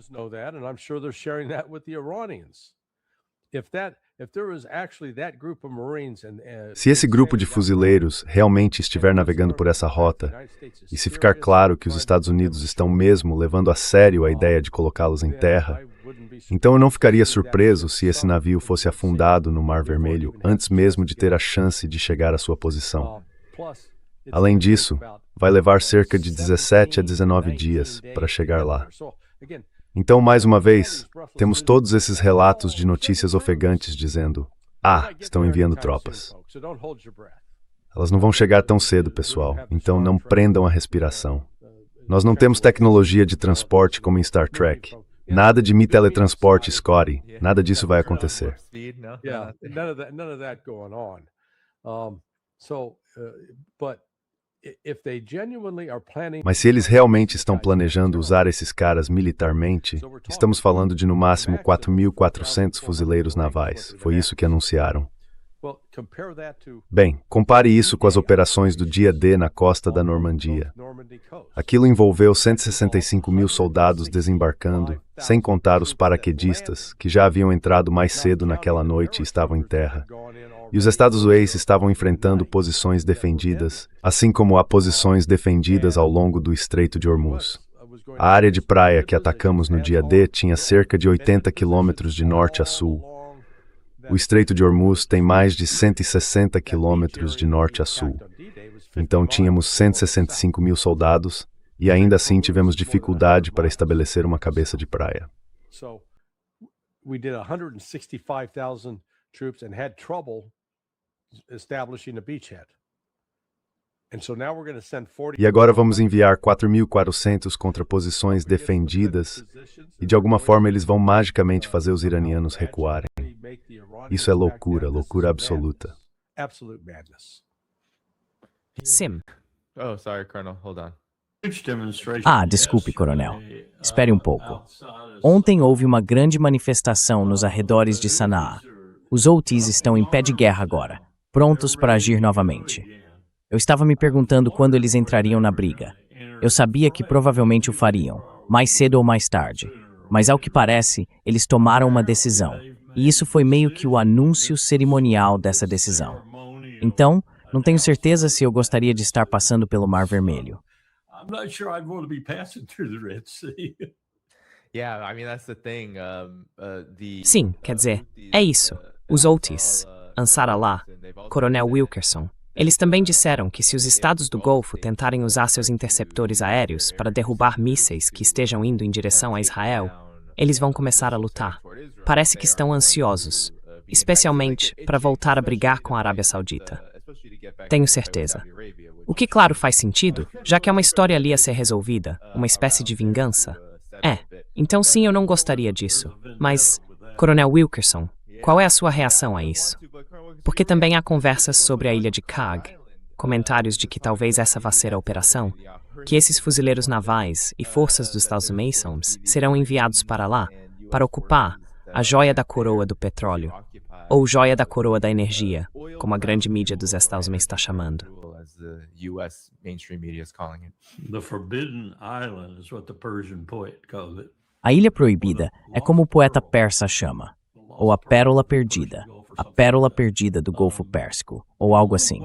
Se esse grupo de fuzileiros realmente estiver navegando por essa rota, e se ficar claro que os Estados Unidos estão mesmo levando a sério a ideia de colocá-los em terra, então eu não ficaria surpreso se esse navio fosse afundado no Mar Vermelho antes mesmo de ter a chance de chegar à sua posição. Além disso, vai levar cerca de 17 a 19 dias para chegar lá. Então, mais uma vez, temos todos esses relatos de notícias ofegantes dizendo: estão enviando tropas. Elas não vão chegar tão cedo, pessoal, então não prendam a respiração. Nós não temos tecnologia de transporte como em Star Trek. Nada de me teletransporte, Scotty. Nada disso vai acontecer. Mas se eles realmente estão planejando usar esses caras militarmente, estamos falando de no máximo 4.400 fuzileiros navais. Foi isso que anunciaram. Bem, compare isso com as operações do dia D na costa da Normandia. Aquilo envolveu 165.000 soldados desembarcando, sem contar os paraquedistas, que já haviam entrado mais cedo naquela noite e estavam em terra. E os Estados Unidos estavam enfrentando posições defendidas, assim como há posições defendidas ao longo do Estreito de Hormuz. A área de praia que atacamos no dia D tinha cerca de 80 quilômetros de norte a sul. O Estreito de Hormuz tem mais de 160 quilômetros de norte a sul. Então tínhamos 165.000 soldados e ainda assim tivemos dificuldade para estabelecer uma cabeça de praia. Troops and had trouble establishing a beachhead. And so now we're going to send 40. E agora vamos enviar 4.400 contra posições defendidas e de alguma forma eles vão magicamente fazer os iranianos recuarem. Isso é loucura, loucura absoluta. Absolute madness. Sim. Oh, sorry, Colonel. Hold on. Desculpe, coronel. Espere um pouco. Ontem houve uma grande manifestação nos arredores de Sanaa. Os Houthis estão em pé de guerra agora, prontos para agir novamente. Eu estava me perguntando quando eles entrariam na briga. Eu sabia que provavelmente o fariam, mais cedo ou mais tarde. Mas ao que parece, eles tomaram uma decisão. E isso foi meio que o anúncio cerimonial dessa decisão. Então, não tenho certeza se eu gostaria de estar passando pelo Mar Vermelho. Sim, quer dizer, é isso. Os Houthis, Ansar Allah, Coronel Wilkerson, eles também disseram que se os estados do Golfo tentarem usar seus interceptores aéreos para derrubar mísseis que estejam indo em direção a Israel, eles vão começar a lutar. Parece que estão ansiosos, especialmente para voltar a brigar com a Arábia Saudita. Tenho certeza. O que, claro, faz sentido, já que é uma história ali a ser resolvida, uma espécie de vingança. Então sim, eu não gostaria disso. Mas, Coronel Wilkerson, qual é a sua reação a isso? Porque também há conversas sobre a ilha de Kag, comentários de que talvez essa vá ser a operação, que esses fuzileiros navais e forças dos Estados Unidos serão enviados para lá, para ocupar a joia da coroa do petróleo, ou joia da coroa da energia, como a grande mídia dos Estados Unidos está chamando. as the U.S. mainstream media is calling it. The Forbidden Island is what the Persian poet called it. A Ilha Proibida é como o poeta persa chama, ou a Pérola Perdida do Golfo Pérsico, ou algo assim.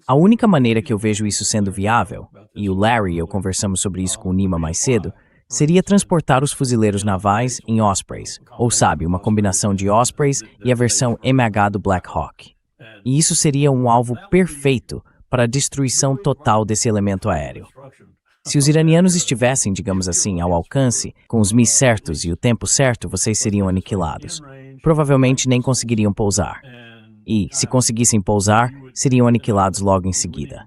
A única maneira que eu vejo isso sendo viável, e o Larry e eu conversamos sobre isso com o Nima mais cedo, seria transportar os fuzileiros navais em Ospreys, ou sabe, uma combinação de Ospreys e a versão MH do Black Hawk. E isso seria um alvo perfeito para a destruição total desse elemento aéreo. Se os iranianos estivessem, digamos assim, ao alcance, com os MiGs certos e o tempo certo, vocês seriam aniquilados. Provavelmente nem conseguiriam pousar. E, se conseguissem pousar, seriam aniquilados logo em seguida.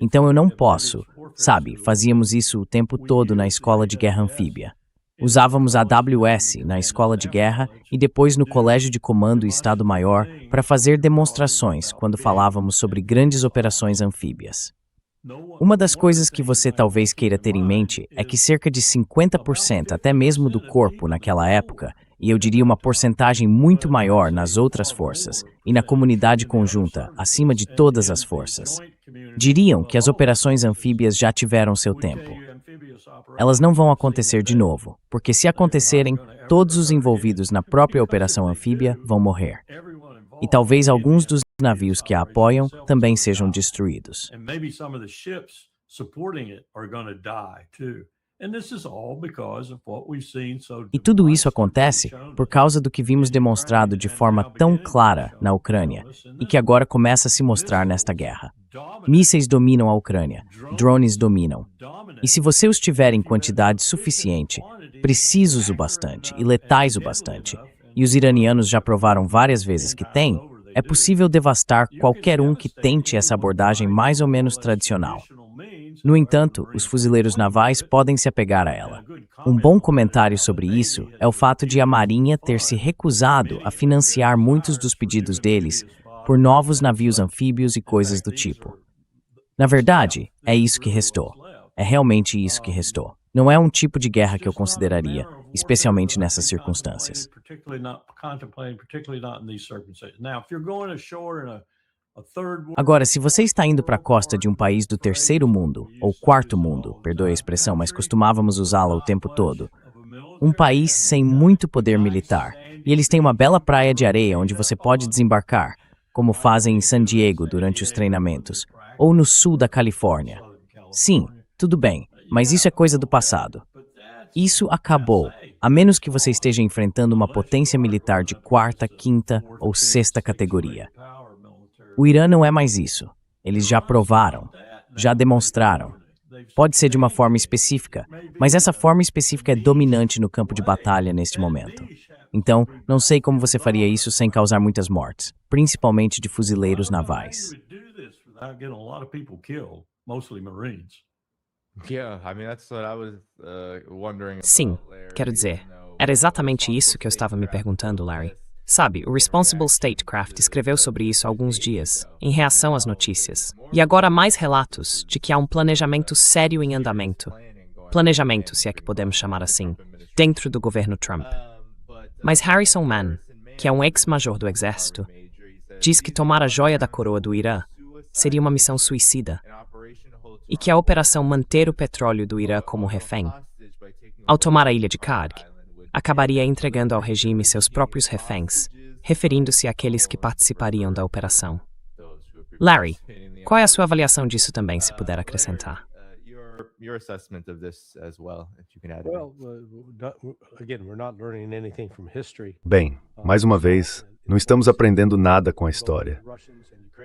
Então eu não posso, sabe, fazíamos isso o tempo todo na escola de guerra anfíbia. Usávamos a AWS na escola de guerra e depois no colégio de comando e Estado-Maior para fazer demonstrações quando falávamos sobre grandes operações anfíbias. Uma das coisas que você talvez queira ter em mente é que cerca de 50% até mesmo do corpo naquela época, e eu diria uma porcentagem muito maior nas outras forças e na comunidade conjunta, acima de todas as forças, diriam que as operações anfíbias já tiveram seu tempo. Elas não vão acontecer de novo, porque se acontecerem, todos os envolvidos na própria operação anfíbia vão morrer. E talvez alguns dos navios que a apoiam também sejam destruídos. E tudo isso acontece por causa do que vimos demonstrado de forma tão clara na Ucrânia e que agora começa a se mostrar nesta guerra. Mísseis dominam a Ucrânia, drones dominam. E se você os tiver em quantidade suficiente, precisos o bastante e letais o bastante, e os iranianos já provaram várias vezes que têm, é possível devastar qualquer um que tente essa abordagem mais ou menos tradicional. No entanto, os fuzileiros navais podem se apegar a ela. Um bom comentário sobre isso é o fato de a Marinha ter se recusado a financiar muitos dos pedidos deles por novos navios anfíbios e coisas do tipo. Na verdade, é isso que restou. É realmente isso que restou. Não é um tipo de guerra que eu consideraria, especialmente nessas circunstâncias. Agora, se você está indo para a costa de um país do terceiro mundo, ou quarto mundo, perdoe a expressão, mas costumávamos usá-la o tempo todo, um país sem muito poder militar, e eles têm uma bela praia de areia onde você pode desembarcar, como fazem em San Diego durante os treinamentos, ou no sul da Califórnia. Sim, tudo bem, mas isso é coisa do passado. Isso acabou, a menos que você esteja enfrentando uma potência militar de quarta, quinta ou sexta categoria. O Irã não é mais isso. Eles já provaram, já demonstraram. Pode ser de uma forma específica, mas essa forma específica é dominante no campo de batalha neste momento. Então, não sei como você faria isso sem causar muitas mortes, principalmente de fuzileiros navais. Sim, quero dizer, era exatamente isso que eu estava me perguntando, Larry. Sabe, o Responsible Statecraft escreveu sobre isso há alguns dias, em reação às notícias. E agora há mais relatos de que há um planejamento sério em andamento. Planejamento, se é que podemos chamar assim, dentro do governo Trump. Mas Harrison Mann, que é um ex-major do exército, diz que tomar a joia da coroa do Irã seria uma missão suicida. E que a operação manter o petróleo do Irã como refém, ao tomar a ilha de Karg, acabaria entregando ao regime seus próprios reféns, referindo-se àqueles que participariam da operação. Larry, qual é a sua avaliação disso também, se puder acrescentar? Bem, mais uma vez, não estamos aprendendo nada com a história.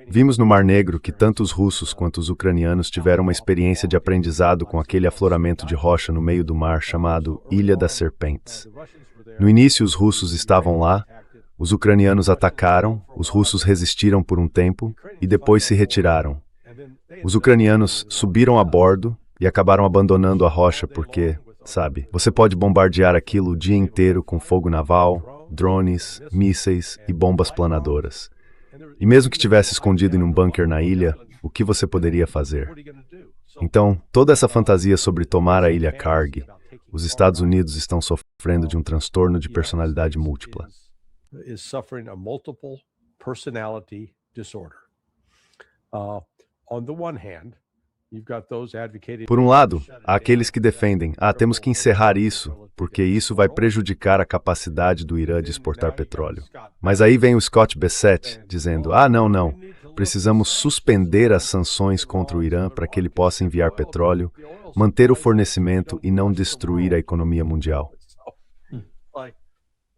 Vimos no Mar Negro que tanto os russos quanto os ucranianos tiveram uma experiência de aprendizado com aquele afloramento de rocha no meio do mar chamado Ilha das Serpentes. No início, os russos estavam lá, os ucranianos atacaram, os russos resistiram por um tempo e depois se retiraram. Os ucranianos subiram a bordo e acabaram abandonando a rocha porque, sabe, você pode bombardear aquilo o dia inteiro com fogo naval, drones, mísseis e bombas planadoras. E mesmo que tivesse escondido em um bunker na ilha, o que você poderia fazer? Então, toda essa fantasia sobre tomar a ilha Karg, Os Estados Unidos estão sofrendo de um transtorno de personalidade múltipla. Is suffering a multiple personality disorder. On the one hand, you've got those advocating. Por um lado, há aqueles que defendem, temos que encerrar isso, porque isso vai prejudicar a capacidade do Irã de exportar petróleo. Mas aí vem o Scott Bessent dizendo, não, precisamos suspender as sanções contra o Irã para que ele possa enviar petróleo, manter o fornecimento e não destruir a economia mundial.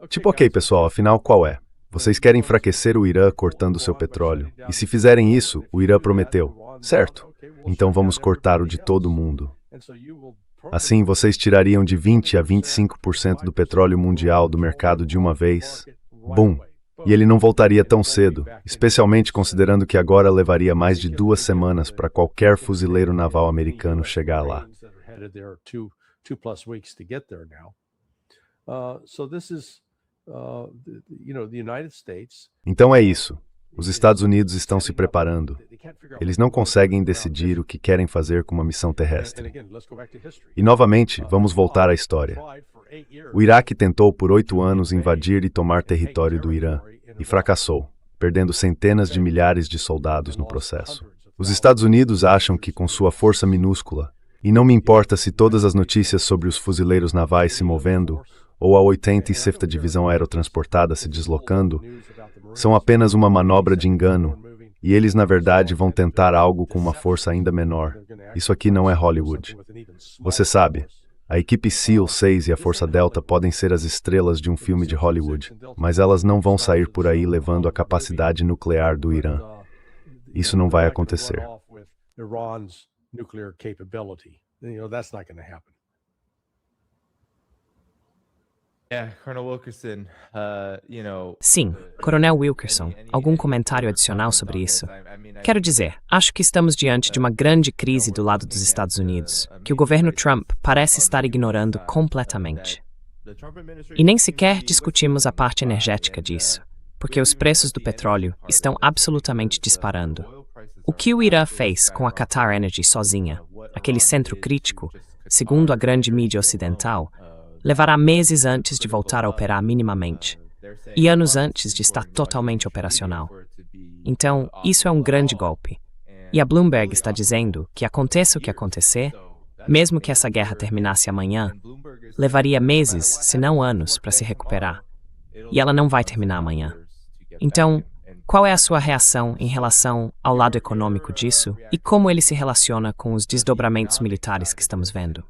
Tipo, ok, pessoal, afinal qual é? Vocês querem enfraquecer o Irã cortando seu petróleo. E se fizerem isso, o Irã prometeu. Certo. Então vamos cortar o de todo mundo. Assim, vocês tirariam de 20% a 25% do petróleo mundial do mercado de uma vez. Bum! E ele não voltaria tão cedo, especialmente considerando que agora levaria mais de 2 semanas para qualquer fuzileiro naval americano chegar lá. Então é isso. Os Estados Unidos estão se preparando. Eles não conseguem decidir o que querem fazer com uma missão terrestre. E novamente, vamos voltar à história. O Iraque tentou por 8 anos invadir e tomar território do Irã, e fracassou, perdendo centenas de milhares de soldados no processo. Os Estados Unidos acham que, com sua força minúscula, e não me importa se todas as notícias sobre os fuzileiros navais se movendo, ou a 80ª Divisão Aerotransportada se deslocando, são apenas uma manobra de engano, e eles, na verdade, vão tentar algo com uma força ainda menor. Isso aqui não é Hollywood. Você sabe, a equipe SEAL 6 e a Força Delta podem ser as estrelas de um filme de Hollywood, mas elas não vão sair por aí levando a capacidade nuclear do Irã. Isso não vai acontecer. Sim, Coronel Wilkerson, algum comentário adicional sobre isso? Quero dizer, acho que estamos diante de uma grande crise do lado dos Estados Unidos, que o governo Trump parece estar ignorando completamente. E nem sequer discutimos a parte energética disso, porque os preços do petróleo estão absolutamente disparando. O que o Irã fez com a Qatar Energy sozinha, aquele centro crítico, segundo a grande mídia ocidental, levará meses antes de voltar a operar minimamente, e anos antes de estar totalmente operacional. Então, isso é um grande golpe. E a Bloomberg está dizendo que, aconteça o que acontecer, mesmo que essa guerra terminasse amanhã, levaria meses, se não anos, para se recuperar. E ela não vai terminar amanhã. Então, qual é a sua reação em relação ao lado econômico disso e como ele se relaciona com os desdobramentos militares que estamos vendo?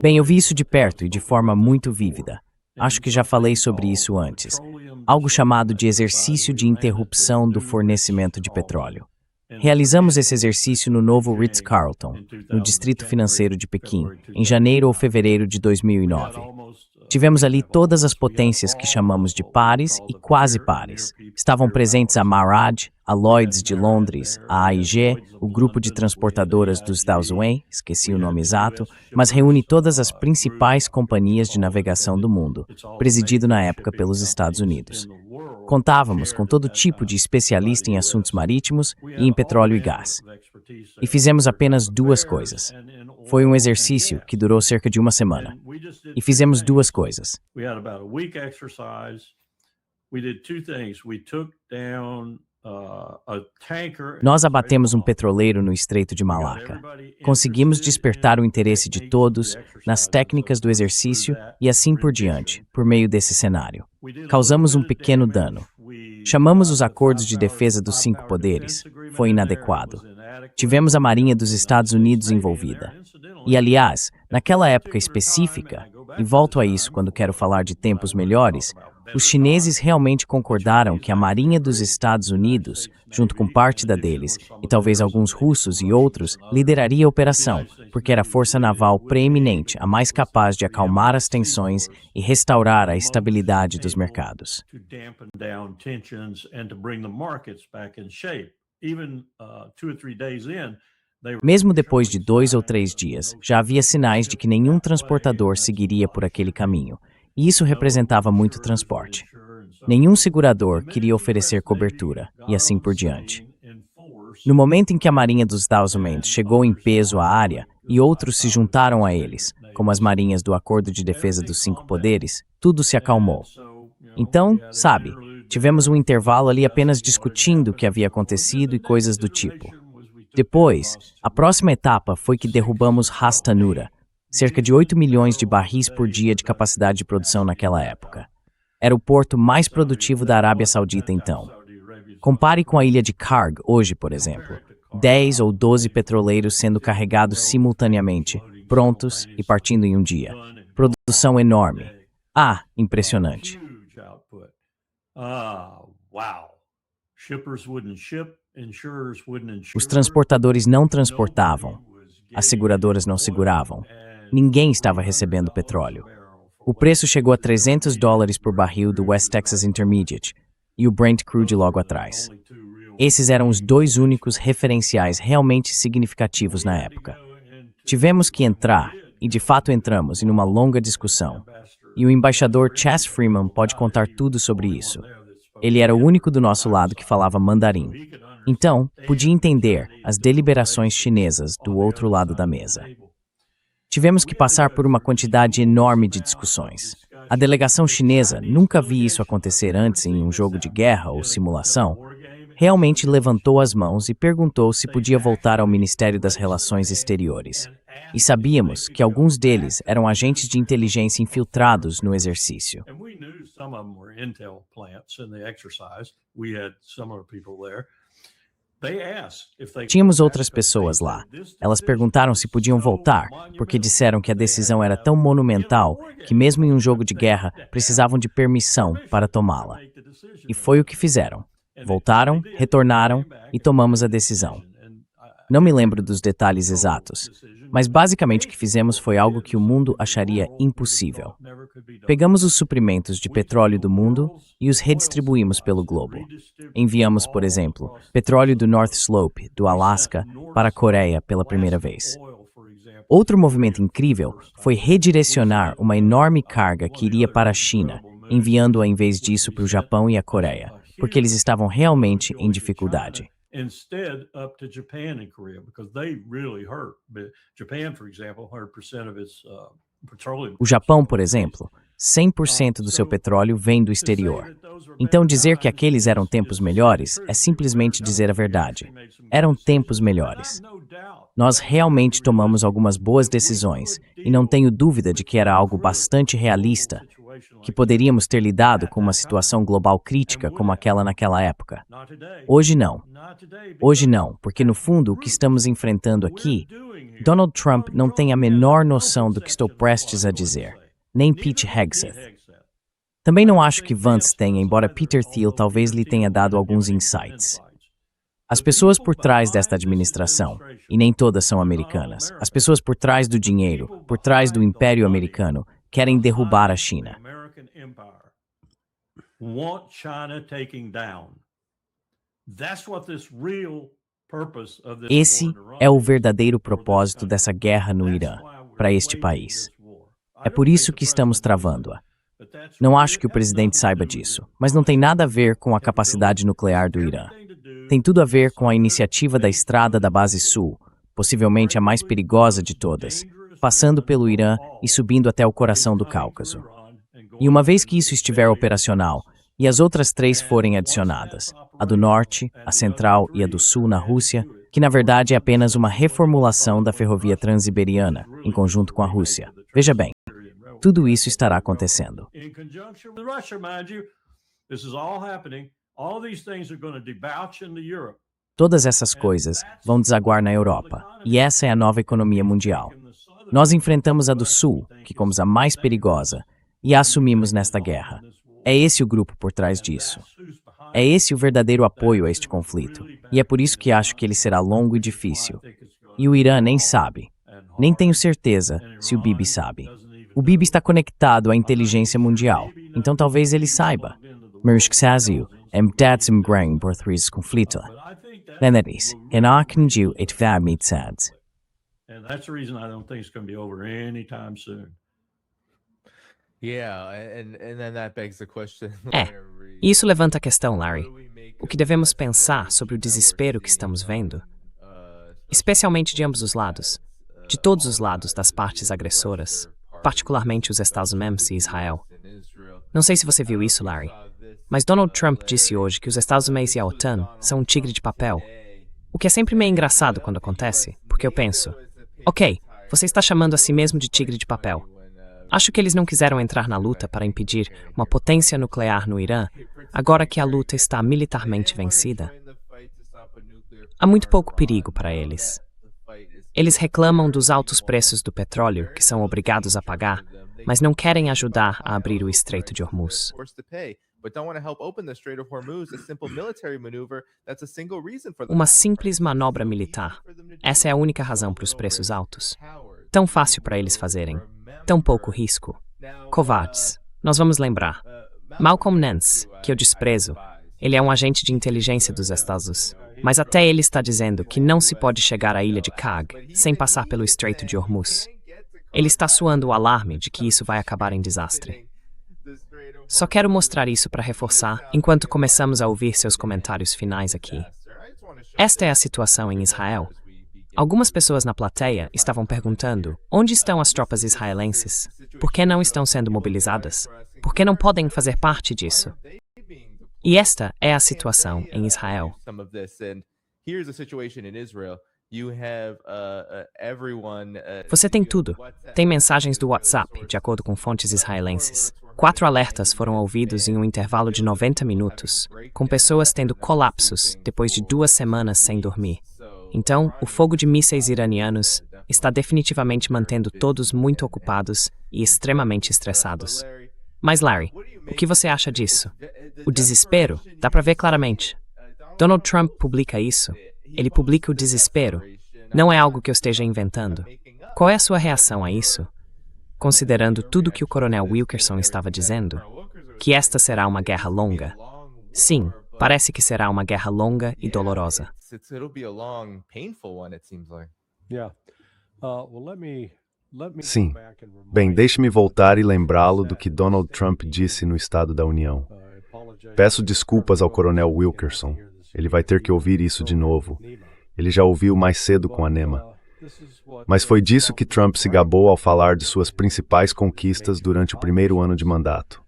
Bem, eu vi isso de perto e de forma muito vívida. Acho que já falei sobre isso antes. Algo chamado de exercício de interrupção do fornecimento de petróleo. Realizamos esse exercício no novo Ritz-Carlton, no Distrito Financeiro de Pequim, em janeiro ou fevereiro de 2009. Tivemos ali todas as potências que chamamos de pares e quase pares. Estavam presentes a Marad, a Lloyds de Londres, a AIG, o grupo de transportadoras dos Dowsway, esqueci o nome exato, mas reúne todas as principais companhias de navegação do mundo, presidido na época pelos Estados Unidos. Contávamos com todo tipo de especialista em assuntos marítimos e em petróleo e gás. E fizemos apenas 2 coisas. Foi um exercício que durou cerca de 1 semana. E fizemos 2 coisas. Nós abatemos um petroleiro no Estreito de Malaca. Conseguimos despertar o interesse de todos nas técnicas do exercício e assim por diante, por meio desse cenário. Causamos um pequeno dano. Chamamos os acordos de defesa dos 5 poderes. Foi inadequado. Tivemos a Marinha dos Estados Unidos envolvida. E, aliás, naquela época específica, e volto a isso quando quero falar de tempos melhores, os chineses realmente concordaram que a Marinha dos Estados Unidos, junto com parte da deles, e talvez alguns russos e outros, lideraria a operação, porque era a força naval preeminente, a mais capaz de acalmar as tensões e restaurar a estabilidade dos mercados. Mesmo depois de 2 ou 3 dias, já havia sinais de que nenhum transportador seguiria por aquele caminho, e isso representava muito transporte. Nenhum segurador queria oferecer cobertura, e assim por diante. No momento em que a Marinha dos Estados Unidos chegou em peso à área e outros se juntaram a eles, como as marinhas do Acordo de Defesa dos Cinco Poderes, tudo se acalmou. Então, sabe, tivemos um intervalo ali apenas discutindo o que havia acontecido e coisas do tipo. Depois, a próxima etapa foi que derrubamos Ras Tanura, cerca de 8 milhões de barris por dia de capacidade de produção naquela época. Era o porto mais produtivo da Arábia Saudita então. Compare com a ilha de Karg hoje, por exemplo. 10 ou 12 petroleiros sendo carregados simultaneamente, prontos e partindo em um dia. Produção enorme. Ah, impressionante. Os transportadores não transportavam. As seguradoras não seguravam. Ninguém estava recebendo petróleo. O preço chegou a $300 por barril do West Texas Intermediate e o Brent Crude logo atrás. Esses eram os dois únicos referenciais realmente significativos na época. Tivemos que entrar, e de fato entramos, em uma longa discussão. E o embaixador Chas Freeman pode contar tudo sobre isso. Ele era o único do nosso lado que falava mandarim. Então, podia entender as deliberações chinesas do outro lado da mesa. Tivemos que passar por uma quantidade enorme de discussões. A delegação chinesa, nunca vi isso acontecer antes em um jogo de guerra ou simulação, realmente levantou as mãos e perguntou se podia voltar ao Ministério das Relações Exteriores. E sabíamos que alguns deles eram agentes de inteligência infiltrados no exercício. Tínhamos outras pessoas lá. Elas perguntaram se podiam voltar, porque disseram que a decisão era tão monumental que mesmo em um jogo de guerra precisavam de permissão para tomá-la. E foi o que fizeram. Voltaram, retornaram e tomamos a decisão. Não me lembro dos detalhes exatos, mas basicamente o que fizemos foi algo que o mundo acharia impossível. Pegamos os suprimentos de petróleo do mundo e os redistribuímos pelo globo. Enviamos, por exemplo, petróleo do North Slope, do Alasca, para a Coreia pela primeira vez. Outro movimento incrível foi redirecionar uma enorme carga que iria para a China, enviando-a em vez disso para o Japão e a Coreia, porque eles estavam realmente em dificuldade. Instead up to Japan and Korea because they really hurt. Japan, for example, 100% of its petroleum. O Japão, por exemplo, 100% do seu petróleo vem do exterior. Então dizer que aqueles eram tempos melhores é simplesmente dizer a verdade. Eram tempos melhores. Nós realmente tomamos algumas boas decisões e não tenho dúvida de que era algo bastante realista, que poderíamos ter lidado com uma situação global crítica como aquela naquela época. Hoje não. Hoje não, porque no fundo o que estamos enfrentando aqui, Donald Trump não tem a menor noção do que estou prestes a dizer, nem Pete Hegseth. Também não acho que Vance tenha, embora Peter Thiel talvez lhe tenha dado alguns insights. As pessoas por trás desta administração, e nem todas são americanas, as pessoas por trás do dinheiro, por trás do Império Americano, querem derrubar a China. Esse é o verdadeiro propósito dessa guerra no Irã, para este país. É por isso que estamos travando-a. Não acho que o presidente saiba disso, mas não tem nada a ver com a capacidade nuclear do Irã. Tem tudo a ver com a iniciativa da Estrada da Base Sul, possivelmente a mais perigosa de todas, passando pelo Irã e subindo até o coração do Cáucaso. E uma vez que isso estiver operacional, e as outras 3 forem adicionadas, a do Norte, a Central e a do Sul na Rússia, que na verdade é apenas uma reformulação da ferrovia transiberiana, em conjunto com a Rússia. Veja bem, tudo isso estará acontecendo. Todas essas coisas vão desaguar na Europa, e essa é a nova economia mundial. Nós enfrentamos a do Sul, que como a mais perigosa, e a assumimos nesta guerra. É esse o grupo por trás disso. É esse o verdadeiro apoio a este conflito, e é por isso que acho que ele será longo e difícil. E o Irã nem sabe. Nem tenho certeza se o Bibi sabe. O Bibi está conectado à inteligência mundial, então talvez ele saiba. Mas Xazio, datzim grang por 3 conflito. Leneris, enakenju et vamitsad. And that's the reason I don't think it's going to be over anytime soon. Yeah, and then that begs the question. E isso levanta a questão, Larry. o que devemos pensar sobre o desespero que estamos vendo? Especialmente de ambos os lados, de todos os lados das partes agressoras, particularmente os Estados Unidos e Israel. Não sei se você viu isso, Larry, mas Donald Trump disse hoje que os Estados Unidos e a OTAN são um tigre de papel. O que é sempre meio engraçado quando acontece, porque eu penso, ok, você está chamando a si mesmo de tigre de papel. Acho que eles não quiseram entrar na luta para impedir uma potência nuclear no Irã, agora que a luta está militarmente vencida. Há muito pouco perigo para eles. Eles reclamam dos altos preços do petróleo que são obrigados a pagar, mas não querem ajudar a abrir o Estreito de Hormuz. Uma simples manobra militar. Essa é a única razão para os preços altos. Tão fácil para eles fazerem. Tão pouco risco. Covardes. Nós vamos lembrar. Malcolm Nance, que eu desprezo, ele é um agente de inteligência dos Estados Unidos. Mas até ele está dizendo que não se pode chegar à ilha de Kag sem passar pelo Estreito de Hormuz. Ele está soando o alarme de que isso vai acabar em desastre. Só quero mostrar isso para reforçar enquanto começamos a ouvir seus comentários finais aqui. Esta é a situação em Israel. Algumas pessoas na plateia estavam perguntando onde estão as tropas israelenses? Por que não estão sendo mobilizadas? Por que não podem fazer parte disso? E esta é a situação em Israel. Você tem tudo. Tem mensagens do WhatsApp, de acordo com fontes israelenses. 4 alertas foram ouvidos em um intervalo de 90 minutos, com pessoas tendo colapsos depois de 2 semanas sem dormir. Então, o fogo de mísseis iranianos está definitivamente mantendo todos muito ocupados e extremamente estressados. Mas, Larry, o que você acha disso? O desespero? Dá para ver claramente. Donald Trump publica isso. Ele publica o desespero. Não é algo que eu esteja inventando. Qual é a sua reação a isso? Considerando tudo que o coronel Wilkerson estava dizendo? Que esta será uma guerra longa. Sim, parece que será uma guerra longa e dolorosa. Sim. Bem, deixe-me voltar e lembrá-lo do que Donald Trump disse no Estado da União. Peço desculpas ao coronel Wilkerson. Ele vai ter que ouvir isso de novo. Ele já ouviu mais cedo com a Nema. Mas foi disso que Trump se gabou ao falar de suas principais conquistas durante o primeiro ano de mandato.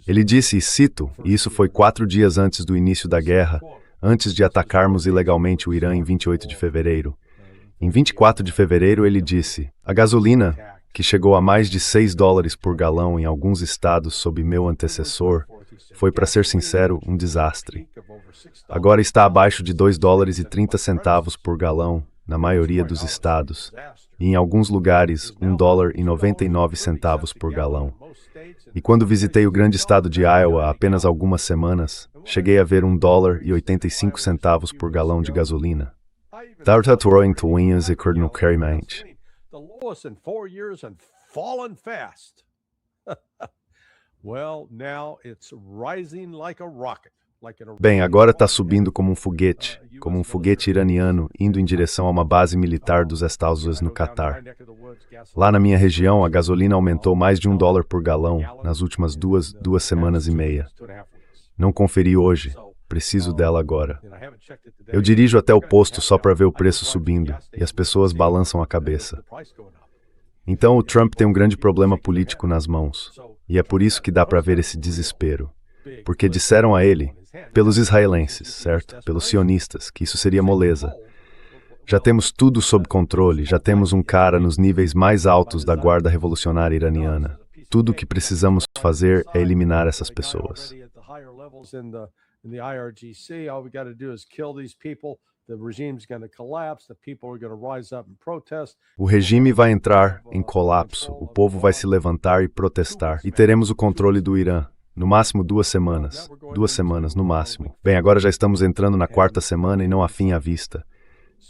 Ele disse, e cito, e isso foi 4 dias antes do início da guerra, antes de atacarmos ilegalmente o Irã em 28 de fevereiro. Em 24 de fevereiro ele disse, a gasolina, que chegou a mais de $6 por galão em alguns estados sob meu antecessor, foi, para ser sincero, um desastre. Agora está abaixo de $2,30 por galão, na maioria dos estados, e em alguns lugares $1,99 por galão. E quando visitei o grande estado de Iowa há apenas algumas semanas, cheguei a ver $1,85 por galão de gasolina. Tarta Troin Twinhas e Cordon Carrimante. The lowest in 4 years and fallen fast. Well, now it's rising like a rocket. Bem, agora está subindo como um foguete iraniano, indo em direção a uma base militar dos Estados Unidos no Catar. Lá na minha região, a gasolina aumentou mais de $1 por galão nas últimas duas semanas e meia. Não conferi hoje, preciso dela agora. Eu dirijo até o posto só para ver o preço subindo, e as pessoas balançam a cabeça. Então o Trump tem um grande problema político nas mãos, e é por isso que dá para ver esse desespero. Porque disseram a ele, pelos israelenses, certo? Pelos sionistas, que isso seria moleza. Já temos tudo sob controle, já temos um cara nos níveis mais altos da Guarda Revolucionária Iraniana. Tudo o que precisamos fazer é eliminar essas pessoas. O regime vai entrar em colapso, o povo vai se levantar e protestar, e teremos o controle do Irã. No máximo 2 semanas. 2 semanas, no máximo. Bem, agora já estamos entrando na 4ª semana e não há fim à vista.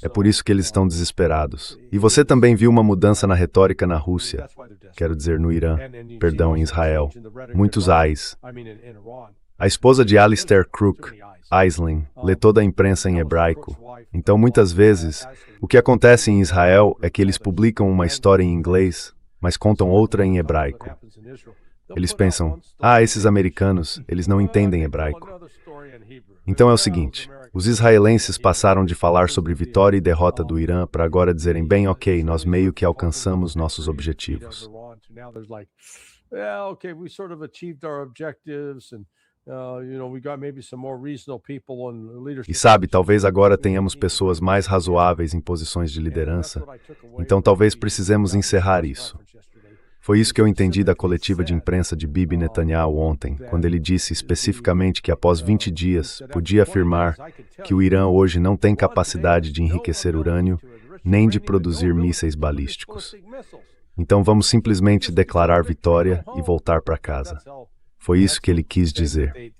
É por isso que eles estão desesperados. E você também viu uma mudança na retórica na Rússia. Quero dizer, no Irã. Perdão, em Israel. Muitos ais. A esposa de Alistair Crook, Aisling, lê toda a imprensa em hebraico. Então, muitas vezes, o que acontece em Israel é que eles publicam uma história em inglês, mas contam outra em hebraico. Eles pensam, esses americanos, eles não entendem hebraico. Então é o seguinte, os israelenses passaram de falar sobre vitória e derrota do Irã para agora dizerem, bem, ok, nós meio que alcançamos nossos objetivos. E sabe, talvez agora tenhamos pessoas mais razoáveis em posições de liderança, então talvez precisemos encerrar isso. Foi isso que eu entendi da coletiva de imprensa de Bibi Netanyahu ontem, quando ele disse especificamente que após 20 dias podia afirmar que o Irã hoje não tem capacidade de enriquecer urânio nem de produzir mísseis balísticos. Então vamos simplesmente declarar vitória e voltar para casa. Foi isso que ele quis dizer.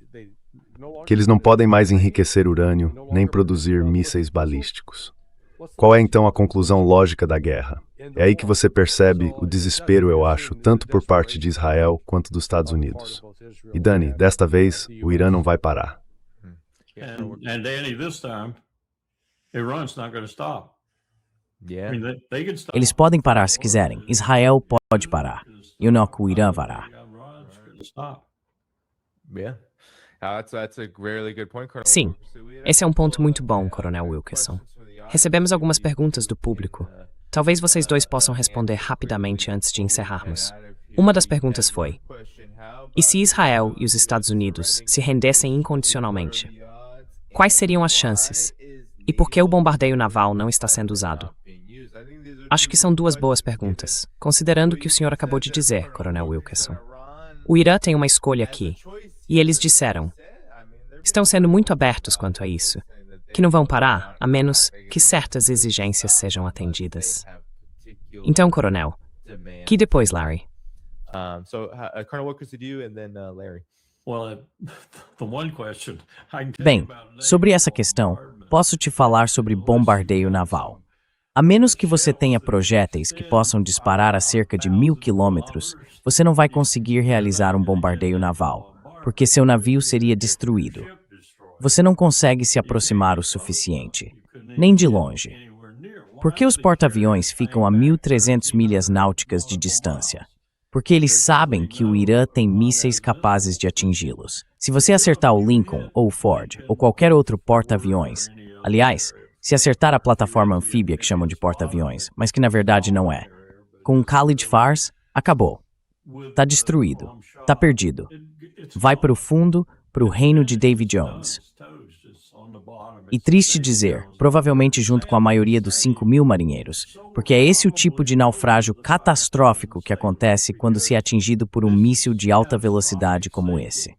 Que eles não podem mais enriquecer urânio nem produzir mísseis balísticos. Qual é então a conclusão lógica da guerra? É aí que você percebe o desespero, eu acho, tanto por parte de Israel quanto dos Estados Unidos. E Dani, desta vez, o Irã não vai parar. And Danny, this time, Iran's not going to stop. I mean, they can stop. Eles podem parar se quiserem. Israel pode parar. E não que o Irã vará. Sim, esse é um ponto muito bom, Coronel Wilkerson. Recebemos algumas perguntas do público. Talvez vocês dois possam responder rapidamente antes de encerrarmos. Uma das perguntas foi: e se Israel e os Estados Unidos se rendessem incondicionalmente? Quais seriam as chances? E por que o bombardeio naval não está sendo usado? Acho que são duas boas perguntas, considerando o que o senhor acabou de dizer, Coronel Wilkerson. O Irã tem uma escolha aqui, e eles disseram: estão sendo muito abertos quanto a isso, que não vão parar, a menos que certas exigências sejam atendidas. Então, Coronel, que depois, Larry? Colonel Wilkers, did you, and then Larry. Bem, sobre essa questão, posso te falar sobre bombardeio naval. A menos que você tenha projéteis que possam disparar a cerca de 1.000 quilômetros, você não vai conseguir realizar um bombardeio naval, porque seu navio seria destruído. Você não consegue se aproximar o suficiente, nem de longe. Por que os porta-aviões ficam a 1.300 milhas náuticas de distância? Porque eles sabem que o Irã tem mísseis capazes de atingi-los. Se você acertar o Lincoln, ou o Ford, ou qualquer outro porta-aviões, aliás, se acertar a plataforma anfíbia que chamam de porta-aviões, mas que na verdade não é, com um Khalid Fars, acabou. Tá destruído. Tá perdido. Vai para o fundo, para o reino de Davy Jones. E triste dizer, provavelmente junto com a maioria dos 5.000 marinheiros, porque é esse o tipo de naufrágio catastrófico que acontece quando se é atingido por um míssil de alta velocidade como esse.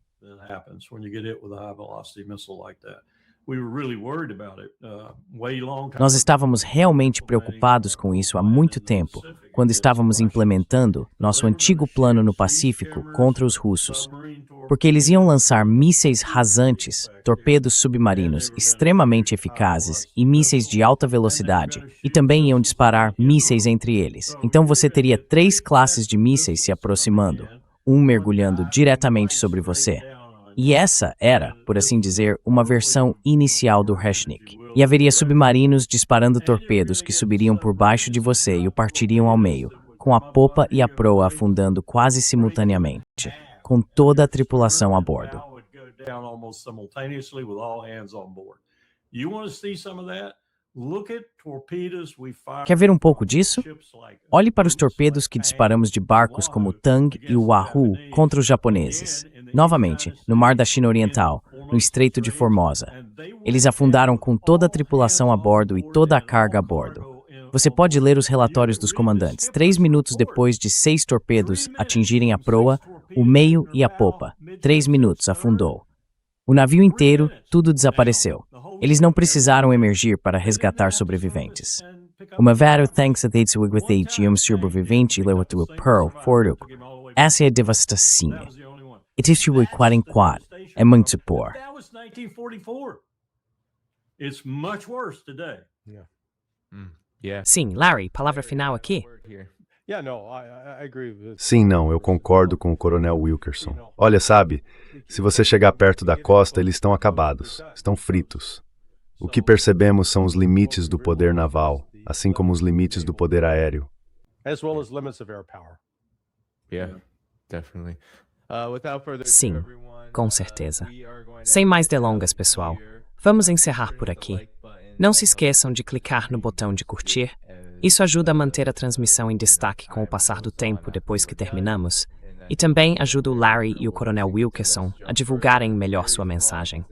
Nós estávamos realmente preocupados com isso há muito tempo, quando estávamos implementando nosso antigo plano no Pacífico contra os russos, porque eles iam lançar mísseis rasantes, torpedos submarinos extremamente eficazes e mísseis de alta velocidade, e também iam disparar mísseis entre eles. Então você teria 3 classes de mísseis se aproximando, um mergulhando diretamente sobre você. E essa era, por assim dizer, uma versão inicial do Reshnik. E haveria submarinos disparando torpedos que subiriam por baixo de você e o partiriam ao meio, com a popa e a proa afundando quase simultaneamente, com toda a tripulação a bordo. Quer ver um pouco disso? Olhe para os torpedos que disparamos de barcos como o Tang e o Wahoo contra os japoneses. Novamente, no Mar da China Oriental, no Estreito de Formosa. Eles afundaram com toda a tripulação a bordo e toda a carga a bordo. Você pode ler os relatórios dos comandantes. 3 minutos depois de 6 torpedos atingirem a proa, o meio e a popa. 3 minutos, afundou. O navio inteiro, tudo desapareceu. Eles não precisaram emergir para resgatar sobreviventes. Uma vários thanks a Deus e um sobrevivente levou a Pearl Forduk. Essa é a devastação. It is o quad é muito supor. Sim, Larry, palavra final aqui. Sim, não, eu concordo com o Coronel Wilkerson. Olha, sabe, se você chegar perto da costa, eles estão acabados, estão fritos. O que percebemos são os limites do poder naval, assim como os limites do poder aéreo. Sim. com certeza. Sem mais delongas, pessoal, vamos encerrar por aqui. Não se esqueçam de clicar no botão de curtir. Isso ajuda a manter a transmissão em destaque com o passar do tempo depois que terminamos, e também ajuda o Larry e o Coronel Wilkerson a divulgarem melhor sua mensagem.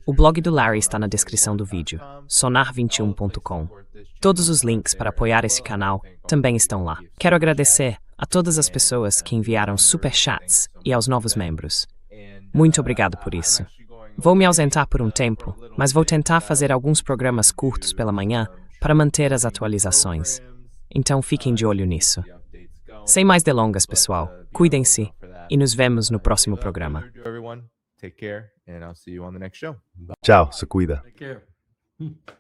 O blog do Larry está na descrição do vídeo, sonar21.com. Todos os links para apoiar esse canal também estão lá. Quero agradecer a todas as pessoas que enviaram superchats e aos novos membros. Muito obrigado por isso. Vou me ausentar por um tempo, mas vou tentar fazer alguns programas curtos pela manhã para manter as atualizações. Então fiquem de olho nisso. Sem mais delongas, pessoal, cuidem-se e nos vemos no próximo programa. Everyone, take care, and I'll see you on the next show. Tchau, se cuida. Take care.